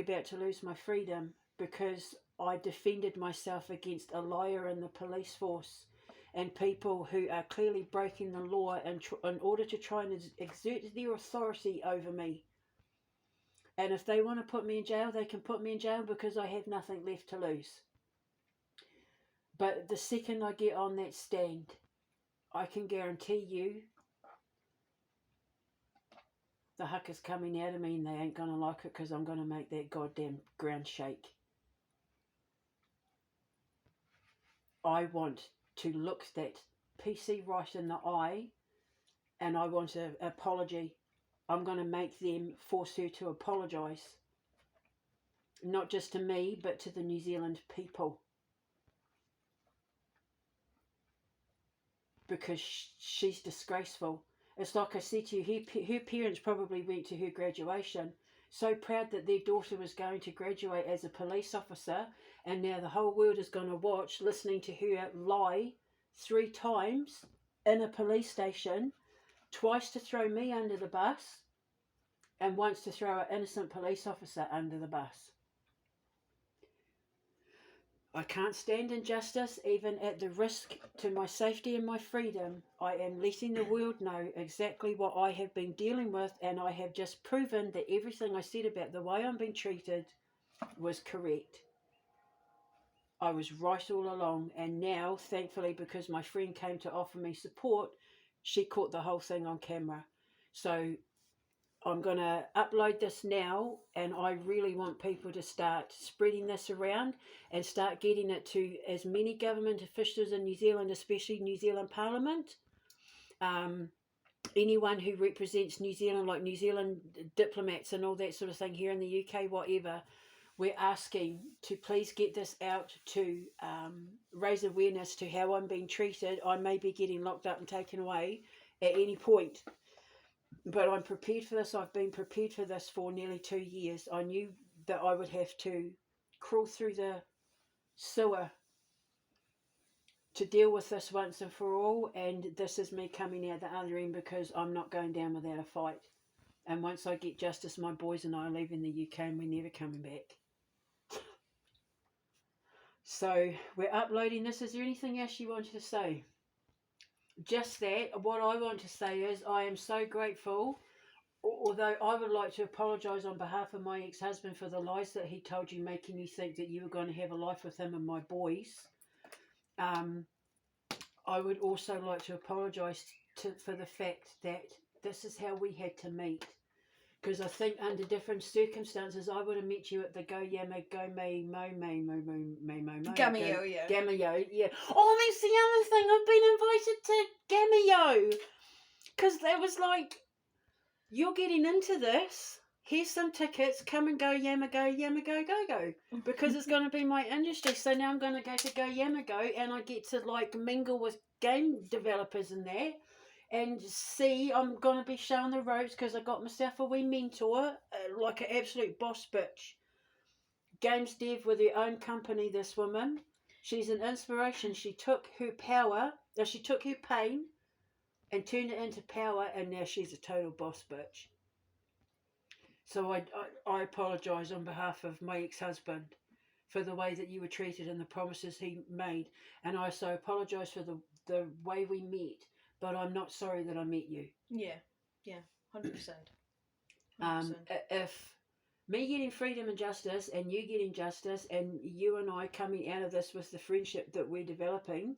about to lose my freedom because I defended myself against a liar in the police force and people who are clearly breaking the law in order to try and exert their authority over me. And if they want to put me in jail, they can put me in jail because I have nothing left to lose. But the second I get on that stand, I can guarantee you the huck is coming out of me, and they ain't going to like it because I'm going to make that goddamn ground shake. I want to look that PC right in the eye, and I want an apology. I'm going to make them force her to apologise. Not just to me, but to the New Zealand people. Because she's disgraceful. It's like I said to you, her parents probably went to her graduation, so proud that their daughter was going to graduate as a police officer, and now the whole world is going to watch, listening to her lie 3 times in a police station, twice to throw me under the bus, and once to throw an innocent police officer under the bus. I can't stand injustice, even at the risk to my safety and my freedom. I am letting the world know exactly what I have been dealing with, and I have just proven that everything I said about the way I'm being treated was correct. I was right all along, and now, thankfully, because my friend came to offer me support, she caught the whole thing on camera. So I'm going to upload this now, and I really want people to start spreading this around and start getting it to as many government officials in New Zealand, especially New Zealand Parliament. Anyone who represents New Zealand, like New Zealand diplomats and all that sort of thing here in the UK, whatever, we're asking to please get this out to raise awareness to how I'm being treated. I may be getting locked up and taken away at any point. But I'm prepared for this. I've been prepared for this for nearly 2 years. I knew that I would have to crawl through the sewer to deal with this once and for all. And this is me coming out the other end, because I'm not going down without a fight. And once I get justice, my boys and I are leaving the UK and we're never coming back. So we're uploading this. Is there anything else you wanted to say? Just that. What I want to say is I am so grateful, although I would like to apologise on behalf of my ex-husband for the lies that he told you, making you think that you were going to have a life with him and my boys. I would also like to apologise for the fact that this is how we had to meet. Because I think under different circumstances, I would have met you at the Gamio,
yeah.
Gamio, yeah. Oh, that's the other thing. I've been invited to Gamio. Because that was like, you're getting into this. Here's some tickets. Come and go, go. Because it's going to be my industry. So now I'm going to go to Go, and I get to like mingle with game developers in there. And see, I'm going to be showing the ropes, because I got myself a wee mentor, like an absolute boss bitch. Games dev with her own company, this woman. She's an inspiration. She took her power, she took her pain and turned it into power, and now she's a total boss bitch. So I apologise on behalf of my ex-husband for the way that you were treated and the promises he made. And I also apologise for the way we met. But I'm not sorry that I met you.
Yeah, 100%. 100%.
If me getting freedom and justice, and you getting justice, and you and I coming out of this with the friendship that we're developing,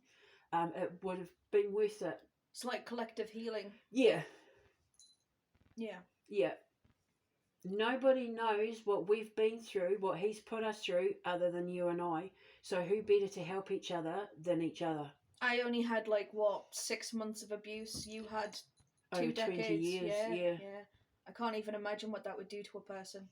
it would have been worth it.
It's like collective healing.
Yeah.
Yeah.
Yeah. Nobody knows what we've been through, what he's put us through, other than you and I. So who better to help each other than each other?
I only had 6 months of abuse. You had 2 decades.
20 years, yeah.
I can't even imagine what that would do to a person.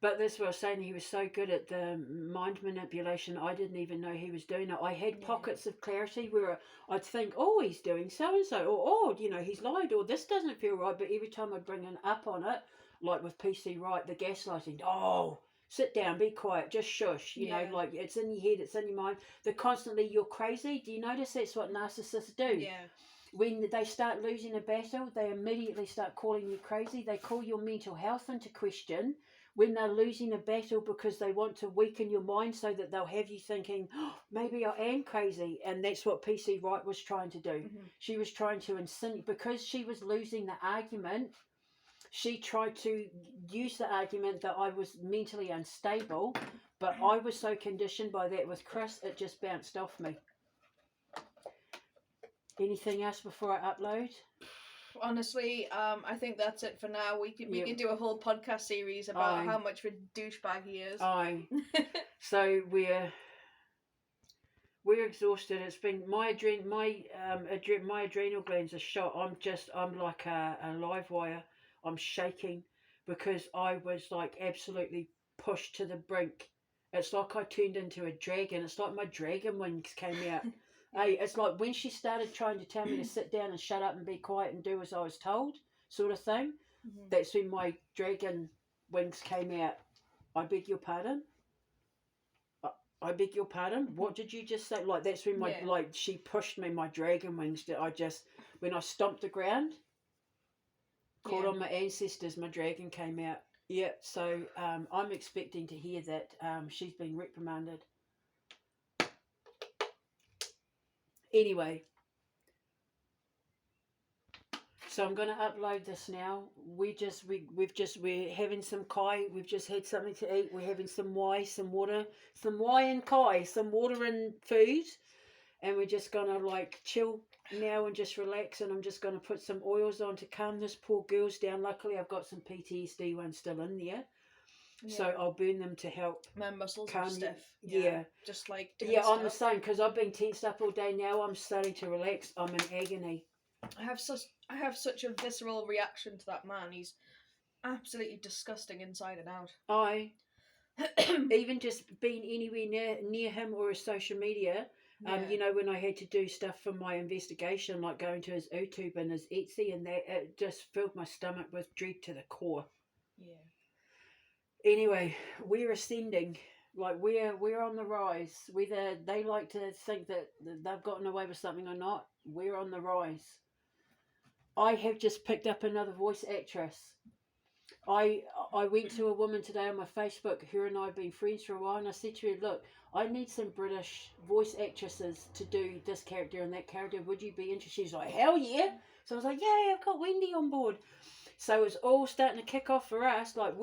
But that's what I was saying. He was so good at the mind manipulation. I didn't even know he was doing it. I had pockets of clarity where I'd think, oh, he's doing so-and-so. Or, oh, he's lied. Or this doesn't feel right. But every time I'd bring an up on it, like with PC Wright, the gaslighting, oh, sit down, be quiet, just shush. You know, it's in your head, it's in your mind. They're constantly, you're crazy. Do you notice that's what narcissists do?
Yeah.
When they start losing a battle, they immediately start calling you crazy. They call your mental health into question when they're losing a battle, because they want to weaken your mind so that they'll have you thinking, oh, maybe I am crazy. And that's what PC Wright was trying to do. Mm-hmm. She was trying to insinuate, because she was losing the argument, she tried to use the argument that I was mentally unstable, but I was so conditioned by that with Chris, it just bounced off me. Anything else before I upload?
Honestly, I think that's it for now. We can do a whole podcast series about how much of a douchebag he is.
So We're exhausted. It's been my adrenal glands are shot. I'm like a live wire. I'm shaking because I was like absolutely pushed to the brink. It's like I turned into a dragon. It's like my dragon wings came out. Hey, it's like when she started trying to tell me to sit down and shut up and be quiet and do as I was told, sort of thing. That's when my dragon wings came out. I beg your pardon? I beg your pardon? What did you just say? Like, that's when like, she pushed me, my dragon wings. When I stomped the ground, called on my ancestors, my dragon came out. Yeah, so I'm expecting to hear that she's been reprimanded. Anyway, so I'm going to upload this now. We're having some kai. We've just had something to eat. We're having some wai, some water, some wai and kai, some water and food, and we're just going to like chill now and just relax. And I'm just going to put some oils on to calm this poor girl's down. Luckily, I've got some PTSD ones still in there. Yeah. So I'll burn them to help.
My muscles are stiff.
Yeah.
Just like
I'm the same because I've been tensed up all day. Now I'm starting to relax. I'm in agony.
I have such a visceral reaction to that man. He's absolutely disgusting inside and out.
Even just being anywhere near him or his social media. You know, when I had to do stuff for my investigation, like going to his YouTube and his Etsy, and that, it just filled my stomach with dread to the core.
Yeah.
Anyway, we're ascending. Like we're on the rise. Whether they like to think that they've gotten away with something or not, we're on the rise. I have just picked up another voice actress. I went to a woman today on my Facebook. Her and I have been friends for a while, and I said to her, "Look, I need some British voice actresses to do this character and that character. Would you be interested?" She's like, "Hell yeah!" So I was like, "Yeah, I've got Wendy on board." So it's all starting to kick off for us. Like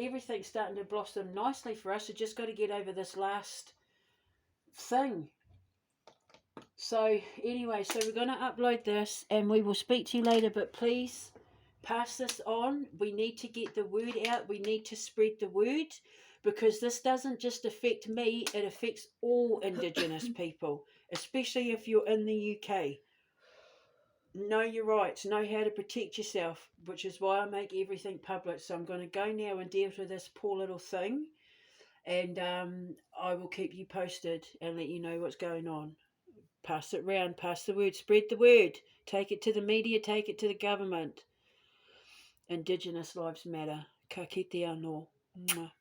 everything's starting to blossom nicely for us. We just got to get over this last thing. So anyway, so we're going to upload this and we will speak to you later. But please pass this on. We need to get the word out. We need to spread the word because this doesn't just affect me. It affects all Indigenous people, especially if you're in the UK. Know your rights, know how to protect yourself, which is why I make everything public. So I'm going to go now and deal with this poor little thing, and I will keep you posted and let you know what's going on. Pass it round, pass the word, spread the word, take it to the media, take it to the government. Indigenous lives matter. Ka kite anō. Mwah.